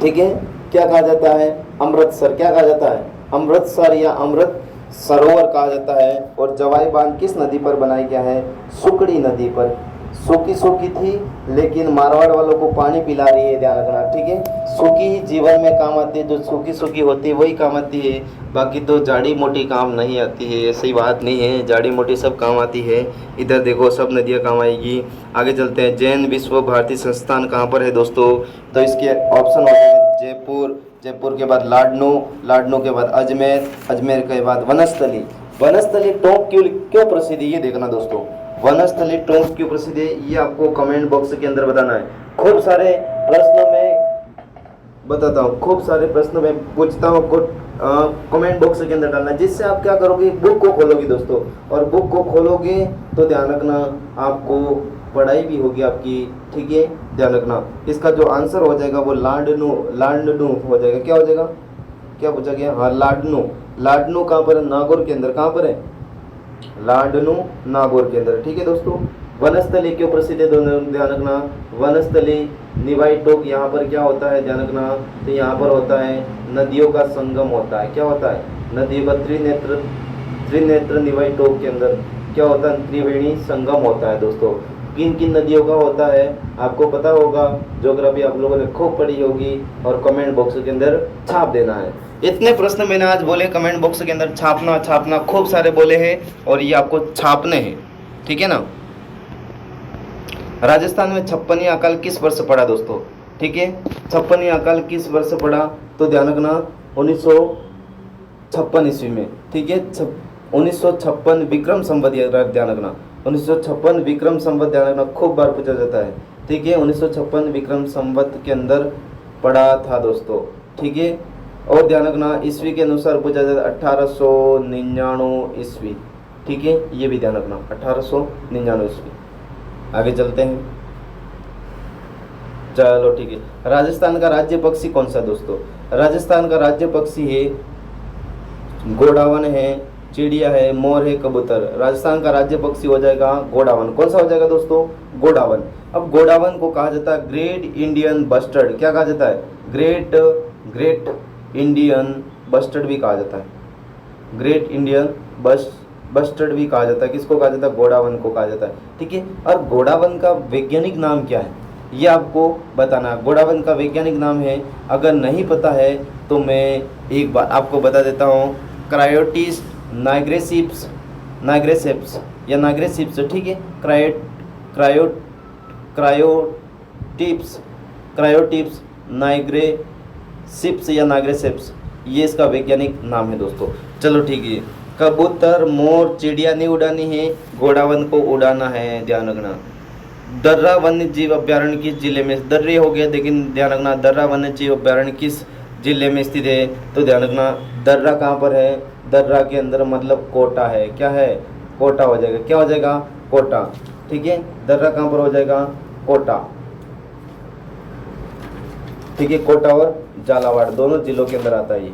ठीक है, क्या कहा जाता है? अमृतसर। क्या कहा जाता है? अमृतसर या अमृत सरोवर कहा जाता है। और जवाई बांध किस नदी पर बनाया गया है? सुकड़ी नदी पर। सूखी सूखी थी लेकिन मारवाड़ वालों को पानी पिला रही है, ध्यान रखना, ठीक है। सूखी ही जीवन में काम आती है, जो सूखी सूखी होती है वही काम आती है, बाकी तो जाड़ी मोटी काम नहीं आती है। ऐसी बात नहीं है, जाड़ी मोटी सब काम आती है। इधर देखो सब नदियाँ काम आएगी। आगे चलते हैं, जैन विश्व भारती संस्थान कहाँ पर है दोस्तों? तो इसके ऑप्शन होते हैं जयपुर, जयपुर के बाद लाडनू, लाडनू के बाद अजमेर, अजमेर के बाद वनस्थली। वनस्थली टोंक क्यों प्रसिद्ध है ये देखना दोस्तों, वनस्थली टोंक क्यों प्रसिद्ध है ये आपको कमेंट बॉक्स के अंदर बताना है। खूब सारे प्रश्न में बताता हूँ, खूब सारे प्रश्न में पूछता हूँ, कमेंट बॉक्स के अंदर डालना, जिससे आप क्या करोगे, बुक को खोलोगे दोस्तों, और बुक को खोलोगे तो ध्यान रखना आपको पढ़ाई भी होगी आपकी, ठीक है। ध्यान रखना इसका जो आंसर हो जाएगा वो लाडनू, लाडनू हो जाएगा। क्या हो जाएगा, क्या पूछा गया? हाँ लाडनू। लाडनू कहाँ पर है? नागौर के अंदर। कहाँ पर है? लाडनू नागौर के अंदर, ठीक है दोस्तों। वनस्थली क्यों प्रसिद्ध है दोनों, ध्यान रखना। वनस्थली निवाई टोक, यहाँ पर क्या होता है ध्यान रखना, तो यहाँ पर होता है नदियों का संगम होता है। क्या होता है? नदियों का त्रिनेत्र निवाई टोक के अंदर क्या होता है? त्रिवेणी संगम होता है दोस्तों। किन किन नदियों का होता है आपको पता होगा, ज्योग्राफी आप लोगों ने खूब पढ़ी होगी, और कमेंट बॉक्स के अंदर छाप देना है। इतने प्रश्न मैंने आज बोले, कमेंट बॉक्स के अंदर छापना छापना खूब सारे बोले हैं, और ये आपको छापने हैं, ठीक है ना। राजस्थान में 56वीं अकाल किस वर्ष पड़ा दोस्तों? ठीक है, 56वीं अकाल किस वर्ष पड़ा? तो ध्यान रखना 1956 ईस्वी में, ठीक है। 1956 विक्रम संवत, ध्यान रखना 1956 विक्रम संवत, ध्यान रखना, खूब बार पूछा जाता है, ठीक है। 1956 विक्रम संवत के अंदर पड़ा था दोस्तों, ठीक है। और ध्यान रखना ईस्वी के अनुसार पूछा जाता है 1899 ईस्वी, ठीक है, ये भी ध्यान रखना 1899 ईस्वी। आगे चलते हैं, चलो ठीक है। राजस्थान का राज्य पक्षी कौन सा दोस्तों? राजस्थान का राज्य पक्षी है गोडावन है, चिड़िया है, मोर है, कबूतर। राजस्थान का राज्य पक्षी हो जाएगा गोडावन। कौन सा हो जाएगा दोस्तों? गोडावन। अब गोडावन को कहा जाता है ग्रेट इंडियन बस्टर्ड। क्या कहा जाता है? ग्रेट इंडियन बस्टर्ड भी कहा जाता है, ग्रेट इंडियन बस्टर्ड भी कहा जाता है। किसको कहा जाता है? गोडावन को कहा जाता है, ठीक है। और गोडावन का वैज्ञानिक नाम क्या है ये आपको बताना है। गोडावन का वैज्ञानिक नाम है, अगर नहीं पता है तो मैं एक बार आपको बता देता हूँ, क्रायोटिस नाइग्रेसिप्स या नाइग्रेसिप्स, ठीक है। क्रायोटिप्स नाइग्रेसिप्स या नाइग्रेसिप्स, ये इसका वैज्ञानिक नाम है दोस्तों। चलो ठीक है, कबूतर मोर चिड़िया नहीं उड़ानी है, गोडावन को उड़ाना है, ध्यान रखना। दर्रा वन्य जीव अभ्यारण्य किस जिले में? दर्रे हो गया, लेकिन ध्यान रखना दर्रा वन्य जीव अभ्यारण्य किस जिले में स्थित है? तो ध्यान रखना दर्रा कहाँ पर है? दर्रा के अंदर मतलब कोटा है। क्या है? कोटा हो जाएगा। क्या हो जाएगा? कोटा, ठीक है। दर्रा कहाँ पर हो जाएगा? कोटा, ठीक है। कोटा और झालावाड़ दोनों जिलों के अंदर आता है, ये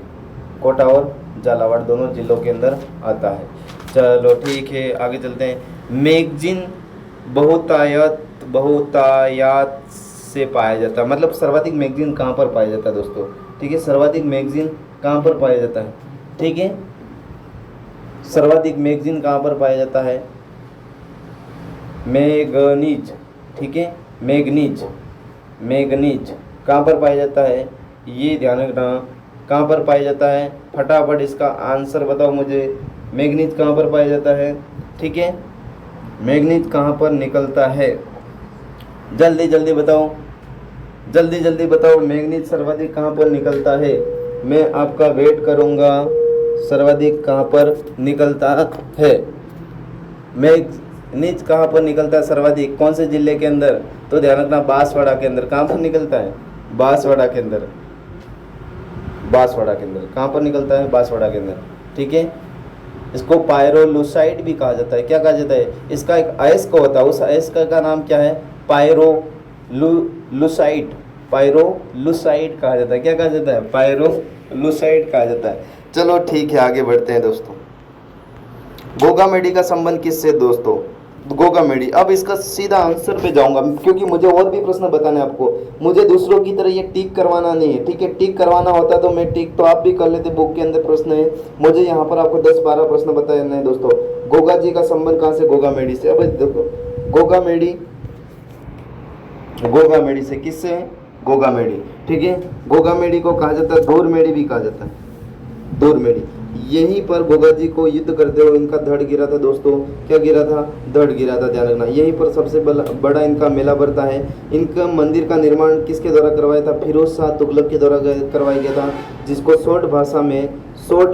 कोटा और झालावाड़ दोनों जिलों के अंदर आता है। चलो ठीक है, आगे चलते हैं। मैगजीन बहुतायत से पाया जाता है, मतलब सर्वाधिक मैगजीन कहाँ पर पाया जाता है दोस्तों? ठीक है, सर्वाधिक मैगजीन कहाँ पर पाया जाता है? ठीक है, सर्वाधिक मैगजीन कहाँ पर पाया जाता है? मैगनीज, ठीक है, मैगनीज कहाँ पर पाया जाता है? ये ध्यान रखना कहाँ पर पाया जाता है। फटाफट इसका आंसर बताओ मुझे, मैगनीज कहाँ पर पाया जाता है? ठीक है, मैगनीज कहाँ पर निकलता है? जल्दी जल्दी बताओ, जल्दी जल्दी बताओ, मैगनीज सर्वाधिक कहाँ पर निकलता है? मैं आपका वेट करूँगा। सर्वाधिक कहाँ पर निकलता है? मैगनीज कहाँ पर निकलता है सर्वाधिक? कौन से जिले के अंदर? तो ध्यान रखना बांसवाड़ा के अंदर। कहाँ पर निकलता है? बांसवाड़ा के अंदर। बांसवाड़ा के अंदर कहाँ पर निकलता है? बांसवाड़ा के अंदर, ठीक है। इसको पायरोलुसाइड भी कहा जाता है। क्या कहा जाता है? इसका एक अयस्क होता है, उस अयस्क का नाम क्या है? पायरोलुसाइड, पायरोलुसाइड कहा जाता है। क्या कहा जाता है? पायरोलुसाइड कहा जाता है। चलो ठीक है, आगे बढ़ते हैं दोस्तों। गोगामेडी का संबंध किससे दोस्तों? गोगामेडी। अब इसका सीधा आंसर पे जाऊंगा, क्योंकि मुझे और भी प्रश्न बताने हैं आपको। मुझे दूसरों की तरह ये टिक करवाना नहीं है, ठीक है। टिक करवाना होता तो मैं टिक तो आप भी कर लेते, बुक के अंदर प्रश्न है। मुझे यहाँ पर आपको 10-12 प्रश्न बताने हैं दोस्तों। गोगा जी का संबंध कहाँ से? गोगामेडी से। अब देखो, गोगामेडी गोगामेडी से। किससे है? गोगामेडी। ठीक है, गोगामेडी को कहा जाता है दूरमेडी भी कहा जाता है, दूरमेडी। यहीं पर गोगा जी को युद्ध करते हुए इनका धड़ गिरा था दोस्तों। क्या गिरा था? धड़ गिरा था, ध्यान रखना। यहीं पर सबसे बड़ा इनका मेला बढ़ता है। इनका मंदिर का निर्माण किसके द्वारा करवाया था? फिरोज शाह तुगलक के द्वारा करवाया गया था, जिसको शॉर्ट भाषा में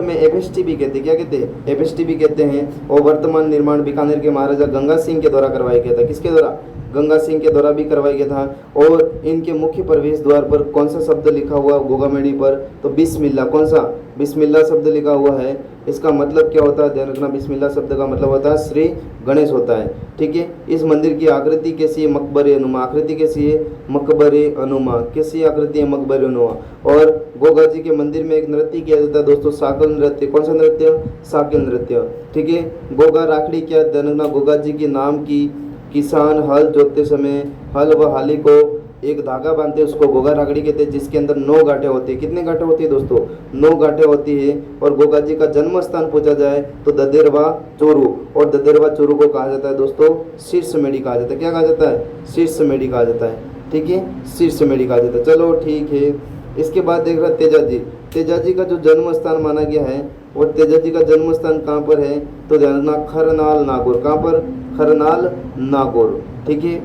एफएसटी भी कहते हैं। क्या कहते हैं? एफएसटी भी कहते हैं। और वर्तमान निर्माण बीकानेर के महाराजा गंगा सिंह के द्वारा करवाया गया था। किसके द्वारा? गंगा सिंह के द्वारा भी करवाया गया था। और इनके मुख्य प्रवेश द्वार पर कौन सा शब्द लिखा हुआ गोगामेडी पर? तो बिस्मिल्लाह। कौन सा? बिस्मिल्लाह शब्द लिखा हुआ है। इसका मतलब क्या होता है? ध्यान रखना, बिस्मिल्लाह शब्द का मतलब होता है श्री गणेश होता है। ठीक है, इस मंदिर की आकृति कैसी है? मकबरे अनुमा। आकृति कैसी है? मकबरे अनुमा। कैसी आकृति है? मकबरे अनुमा। और गोगा जी के मंदिर में एक नृत्य किया जाता है दोस्तों, साकल नृत्य। कौन सा नृत्य? साकल नृत्य। ठीक है, गोगा राखड़ी क्या? ध्यान रखना, गोगा जी के नाम की किसान हल जोतते समय हल व हाली को एक धागा बांधते हैं, उसको गोगा राखड़ी कहते हैं, जिसके अंदर 9 गांठें होती है। कितनी गांठें होती है दोस्तों? 9 गांठें होती है। और गोगा जी का जन्म स्थान पूछा जाए तो ददेरवा चोरू, और ददेरवा चोरू को कहा जाता है दोस्तों शीर्षमेढ़ी कहा जाता है। क्या कहा जाता है? शीर्षमेढ़ी कहा जाता है। ठीक है, शीर्षमेढ़ी कहा जाता है। चलो ठीक है। इसके बाद देख रहा तेजाजी। तेजाजी का जो जन्म स्थान माना गया है, वो तेजाजी का जन्म स्थान कहाँ पर है? तो ध्यान रखना, खरनाल नागौर। कहाँ पर? खरनाल नागौर। ठीक है,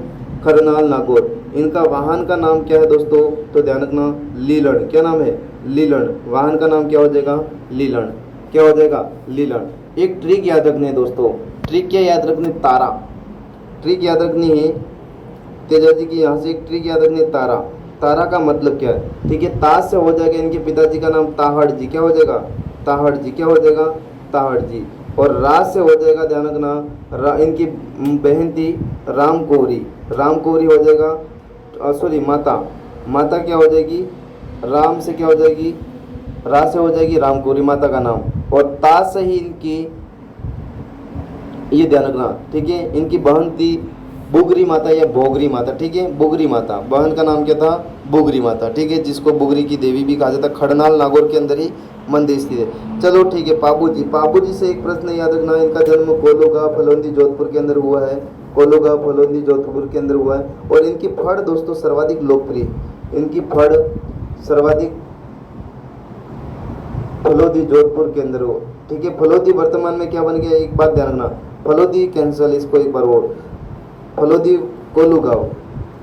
खरनाल नागौर। इनका वाहन का नाम क्या है दोस्तों? तो ध्यान रखना, लीलण। क्या नाम है? लीलण। वाहन का नाम क्या हो जाएगा? लीलण। क्या हो जाएगा? लीलण। एक ट्रिक याद रखनी है दोस्तों। ट्रिक क्या याद रखनी? तारा। ट्रिक याद रखनी है तेजाजी की। यहाँ से एक ट्रिक याद रखनी है, तारा। तारा का मतलब क्या है? ठीक है, ताज से हो जाएगा इनके पिताजी का नाम ताहड़ जी। क्या हो जाएगा? ताहड़ जी। क्या हो जाएगा? ताहड़ जी। और राज से हो जाएगा, ध्यान रखना, इनकी बहन थी राम कौरी। राम कौरी हो जाएगा, सॉरी माता। माता क्या हो जाएगी? राम से क्या हो जाएगी? राज से हो जाएगी राम कौरी, माता का नाम। और ताज से ही इनकी, ये ध्यान रखना, ठीक है, इनकी बहन थी बुगरी माता या बोगरी माता। ठीक है, बुगरी माता। बहन का नाम क्या था? बुगरी माता। ठीक है, जिसको बुगरी की देवी भी कहा जाता है। खड़नाल नागौर के अंदर ही मंदिर स्थित है। चलो ठीक है, पाबूजी। पाबूजी से एक प्रश्न याद रखना, इनका जन्म कोलोगा फलोंदी जोधपुर के अंदर हुआ है। कोलोगा फलोंदी जोधपुर के अंदर हुआ है। और इनकी फड़ दोस्तों सर्वाधिक लोकप्रिय, इनकी फड़ सर्वाधिक फलोदी जोधपुर के अंदर हो। ठीक है, फलोदी वर्तमान में क्या बन गया? एक बात ध्यान रखना, फलोदी कैंसल, इसको एक बार और। फलोदी कोलू गाँव।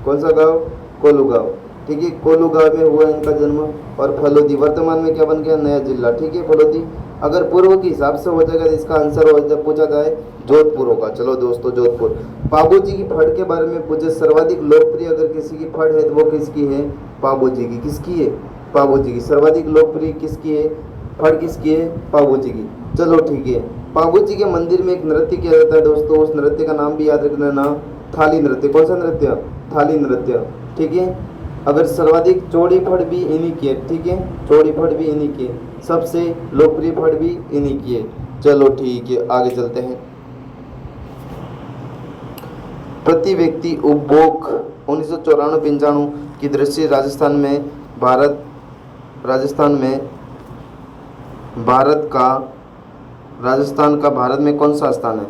कौन सा गाँव? कोलू गाँव। ठीक है, कोलू गाँव में हुआ इनका जन्म। और फलोदी वर्तमान में क्या बन गया? नया जिला। ठीक है, फलोदी। अगर पूर्व के हिसाब से हो जाएगा तो इसका आंसर हो जब पूछा जाए जोधपुर होगा। चलो दोस्तों, जोधपुर। पाबूजी की फड़ के बारे में पूछे, सर्वाधिक लोकप्रिय अगर किसी की फड़ है तो वो किसकी है? पाबूजी की। किसकी है? पाबूजी की। सर्वाधिक लोकप्रिय किसकी है? फड़ किसकी है? पाबूजी की। चलो ठीक है, पाबूजी के मंदिर में एक नृत्य किया जाता है दोस्तों, उस नृत्य का नाम भी याद रखना ना, थाली नृत्य। कौन सा नृत्य? थाली नृत्य। ठीक है, अगर सर्वाधिक चौड़ी फड़ भी इन्हीं की है। ठीक है, चौड़ी फड़ भी इन्हीं की है, सबसे लोकप्रिय फड़ भी इन्हीं की है। चलो ठीक है, आगे चलते हैं। प्रति व्यक्ति उपभोग 1994-95 की दृष्टि राजस्थान में राजस्थान का भारत में कौन सा स्थान है?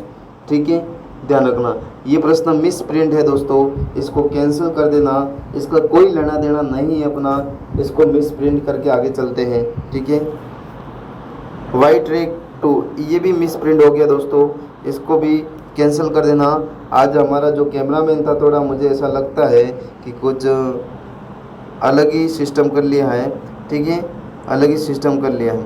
ठीक है, ध्यान रखना, ये प्रश्न मिस प्रिंट है दोस्तों, इसको कैंसिल कर देना, इसका कोई लेना देना नहीं है अपना, इसको मिस प्रिंट करके आगे चलते हैं। ठीक है, वाई ट्रैक 2 ये भी मिस प्रिंट हो गया दोस्तों, इसको भी कैंसिल कर देना। आज हमारा जो कैमरामैन था थोड़ा मुझे ऐसा लगता है कि कुछ अलग ही सिस्टम कर लिया है। ठीक है, अलग ही सिस्टम कर लिया है।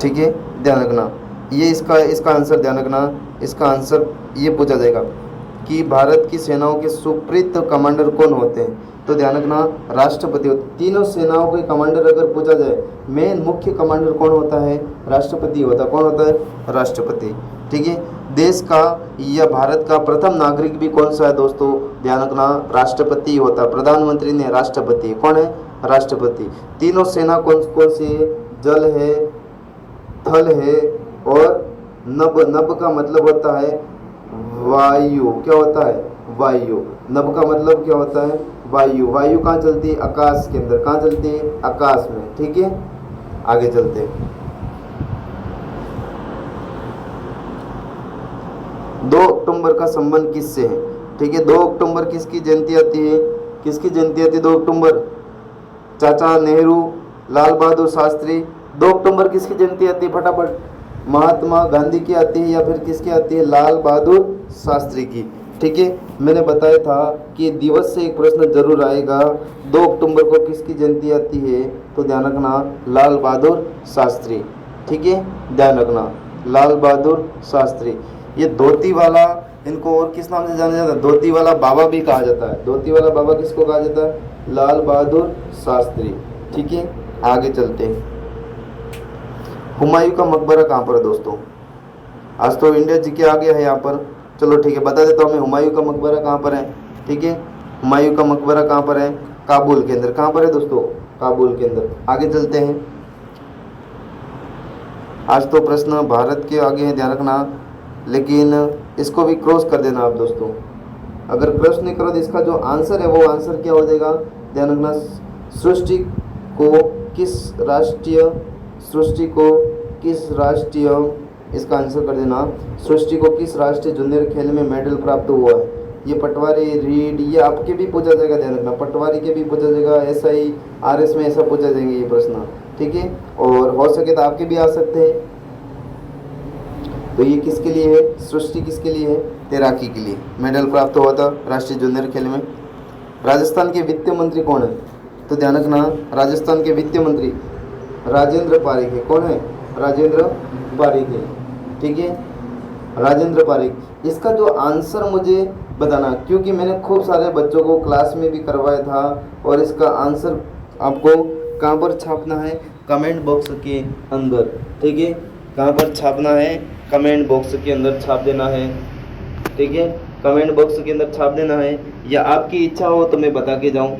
ठीक है, ध्यान रखना, ये इसका आंसर ध्यान रखना, इसका आंसर ये पूछा जाएगा कि भारत की सेनाओं के सुप्रीत कमांडर कौन होते हैं? तो ध्यान रखना, राष्ट्रपति होते। तीनों सेनाओं के कमांडर अगर पूछा जाए, मेन मुख्य कमांडर कौन होता है? राष्ट्रपति होता है। कौन होता है? राष्ट्रपति। ठीक है, देश का या भारत का प्रथम नागरिक भी कौन सा है दोस्तों? ध्यान रखना, राष्ट्रपति होता है। प्रधानमंत्री ने राष्ट्रपति। कौन है? राष्ट्रपति। तीनों सेना कौन कौन सी है? जल है, थल है और नभ। नभ का मतलब होता है वायु। क्या होता है? वायु। नभ का मतलब क्या होता है? वायु। वायु कहाँ चलती है? आकाश के अंदर। कहाँ चलती है? आकाश में। ठीक है, आगे चलते हैं। 2 अक्टूबर का संबंध किससे है? ठीक है। 2 अक्टूबर किसकी जयंती आती है? किसकी जयंती आती है 2 अक्टूबर? चाचा नेहरू, लाल बहादुर शास्त्री। 2 अक्टूबर किसकी जयंती आती है? फटाफट। महात्मा गांधी की आती है या फिर किसकी आती है? लाल बहादुर शास्त्री की। ठीक है, मैंने बताया था कि दिवस से एक प्रश्न जरूर आएगा। 2 अक्टूबर को किसकी जयंती आती है? तो ध्यान रखना लाल बहादुर शास्त्री। ठीक है, ध्यान रखना लाल बहादुर शास्त्री। ये धोती वाला, इनको और किस नाम से जाना जाता है? धोती वाला बाबा भी कहा जाता है। धोती वाला बाबा किसको कहा जाता है? लाल बहादुर शास्त्री। ठीक है, आगे चलते हैं। हुमायूं का मकबरा कहाँ पर है दोस्तों? आज तो इंडिया जी के आ गया है यहाँ पर। चलो ठीक है, बता देता हूँ मैं हुमायूं का मकबरा कहाँ पर है। ठीक है, हुमायूं का मकबरा कहाँ पर है? काबुल के अंदर। कहाँ पर है दोस्तों? काबुल के अंदर। आगे चलते हैं। आज तो प्रश्न भारत के आगे हैं, ध्यान रखना, लेकिन इसको भी क्रॉस कर देना आप दोस्तों। अगर क्रॉस नहीं करो तो इसका जो आंसर है वो आंसर क्या हो जाएगा? ध्यान रखना, सृष्टि को किस राष्ट्रीय इसका आंसर कर देना। सृष्टि को किस राष्ट्रीय जूनियर खेल में मेडल प्राप्त हुआ है? ये पटवारी, रीड, ये आपके भी पूछा जाएगा, ध्यान रखना। पटवारी के भी पूछा जाएगा, SI RS में ऐसा पूछा जाएंगे ये प्रश्न। ठीक है, और हो सके तो आपके भी आ सकते हैं। तो ये किसके लिए है? सृष्टि किसके लिए है? तैराकी के लिए मेडल प्राप्त हुआ था राष्ट्रीय जूनियर खेल में। राजस्थान के वित्त मंत्री कौन है? तो ध्यान रखना, राजस्थान के वित्त मंत्री राजेंद्र पारिक है। कौन है? राजेंद्र पारिक है। ठीक है, राजेंद्र पारिक। इसका जो आंसर मुझे बताना, क्योंकि मैंने खूब सारे बच्चों को क्लास में भी करवाया था, और इसका आंसर आपको कहाँ पर छापना है? कमेंट बॉक्स के अंदर। ठीक है, कहाँ पर छापना है? कमेंट बॉक्स के अंदर छाप देना है। ठीक है, कमेंट बॉक्स के अंदर छाप देना है, या आपकी इच्छा हो तो मैं बता के जाऊँ,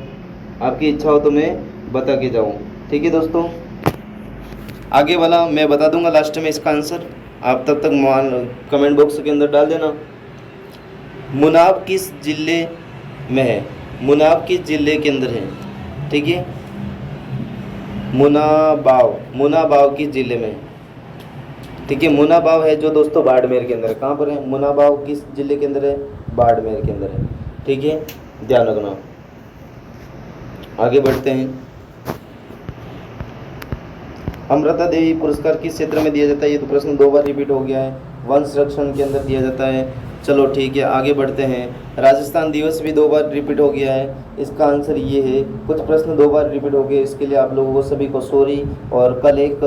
आपकी इच्छा हो तो मैं बता के जाऊँ। ठीक है दोस्तों, आगे वाला मैं बता दूंगा लास्ट में इसका आंसर, आप तब तक कमेंट बॉक्स के अंदर डाल देना। मुनाब किस जिले में है? मुनाब किस जिले के अंदर है? ठीक है, मुनाबाव किस जिले में है? ठीक है, मुनाबाव है जो दोस्तों बाड़मेर के अंदर। कहाँ पर है? मुनाबाव किस जिले के अंदर है? बाड़मेर के अंदर है। ठीक है, ध्यान रखना। आगे बढ़ते हैं। अमृता देवी पुरस्कार किस क्षेत्र में दिया जाता है? ये तो प्रश्न 2 बार रिपीट हो गया है। वन संरक्षण के अंदर दिया जाता है। चलो ठीक है, आगे बढ़ते हैं। राजस्थान दिवस भी 2 बार रिपीट हो गया है। इसका आंसर ये है। कुछ प्रश्न 2 बार रिपीट हो गए, इसके लिए आप लोगों को सभी को सॉरी। और कल एक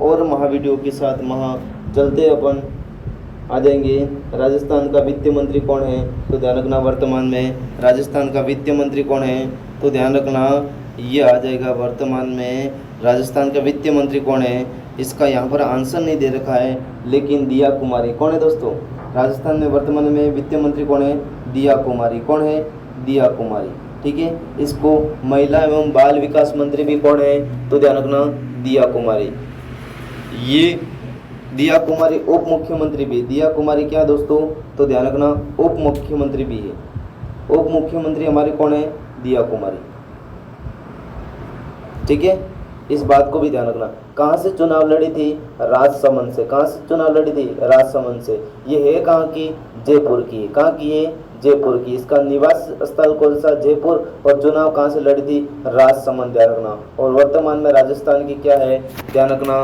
और महावीडियो के साथ जल्दी अपन आ जाएंगे। राजस्थान का वित्त मंत्री कौन है? तो ध्यान रखना, वर्तमान में राजस्थान का वित्त मंत्री कौन है? तो ध्यान रखना, ये आ जाएगा वर्तमान में राजस्थान का वित्त मंत्री कौन है। इसका यहाँ पर आंसर नहीं दे रखा है, लेकिन दिया कुमारी। कौन है दोस्तों? राजस्थान में वर्तमान में वित्त मंत्री कौन है? दिया कुमारी। कौन है? दिया कुमारी। ठीक है, इसको महिला एवं बाल विकास मंत्री भी कौन है? तो ध्यान रखना, दिया कुमारी। ये दिया कुमारी उप मुख्यमंत्री भी। दिया कुमारी क्या दोस्तों? तो ध्यान रखना, उप मुख्यमंत्री भी है। उप मुख्यमंत्री हमारे कौन है? दिया कुमारी। ठीक है, इस बात को भी ध्यान रखना। कहाँ से चुनाव लड़ी थी? राजसमंद से। कहाँ से चुनाव लड़ी थी? राजसमंद से। ये है कहाँ की? जयपुर की। कहाँ की है? जयपुर की। इसका निवास स्थल कौन सा? जयपुर। और चुनाव कहाँ से लड़ी थी? राजसमंद। ध्यान रखना। और वर्तमान में राजस्थान की क्या है? ध्यान रखना,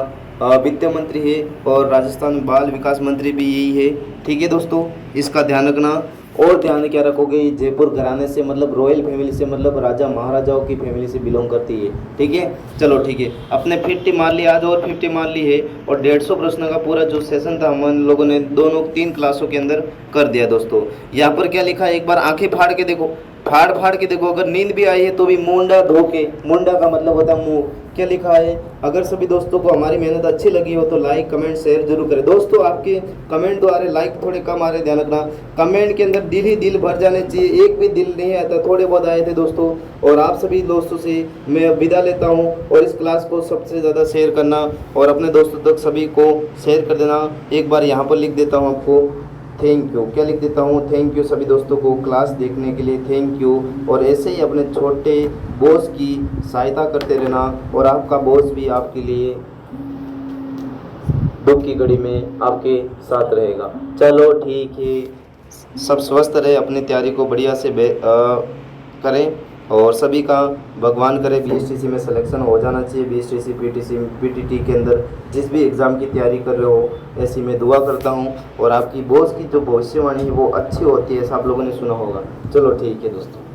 वित्त मंत्री है, और राजस्थान बाल विकास मंत्री भी यही है। ठीक है दोस्तों, इसका ध्यान रखना। और ध्यान क्या रखोगे? जयपुर घराने से मतलब रॉयल फैमिली से, मतलब राजा महाराजाओं की फैमिली से बिलोंग करती है। ठीक है, चलो ठीक है, अपने 50 मार ली आज, और 50 मार ली है, और 150 प्रश्न का पूरा जो सेशन था हम लोगों ने 3 क्लासों के अंदर कर दिया दोस्तों। यहाँ पर क्या लिखा है? एक बार आंखें फाड़ के देखो, फाड़ के देखो। अगर नींद भी आई है तो भी मुंडा धोके, मुंडा का मतलब होता है मुंह। क्या लिखा है? अगर सभी दोस्तों को हमारी मेहनत अच्छी लगी हो तो लाइक कमेंट शेयर जरूर करें। दोस्तों आपके कमेंट तो आ रहे, लाइक थोड़े कम आ रहे, ध्यान रखना। कमेंट के अंदर दिल ही दिल भर जाने चाहिए, एक भी दिल नहीं आता, थोड़े बहुत आए थे दोस्तों। और आप सभी दोस्तों से मैं विदा लेता हूं, और इस क्लास को सबसे ज़्यादा शेयर करना और अपने दोस्तों तक सभी को शेयर कर देना। एक बार यहाँ पर लिख देता हूँ आपको, थैंक यू। क्या लिख देता हूँ? थैंक यू सभी दोस्तों को क्लास देखने के लिए, थैंक यू। और ऐसे ही अपने छोटे बॉस की सहायता करते रहना, और आपका बॉस भी आपके लिए दुख की घड़ी में आपके साथ रहेगा। चलो ठीक है, सब स्वस्थ रहे, अपनी तैयारी को बढ़िया से करें और सभी का भगवान करे बीएसटीसी में सिलेक्शन हो जाना चाहिए। बीएसटीसी पीटीटी के अंदर जिस भी एग्ज़ाम की तैयारी कर रहे हो ऐसी मैं दुआ करता हूँ। और आपकी बॉस की जो भविष्यवाणी है वो अच्छी होती है, ऐसा आप लोगों ने सुना होगा। चलो ठीक है दोस्तों।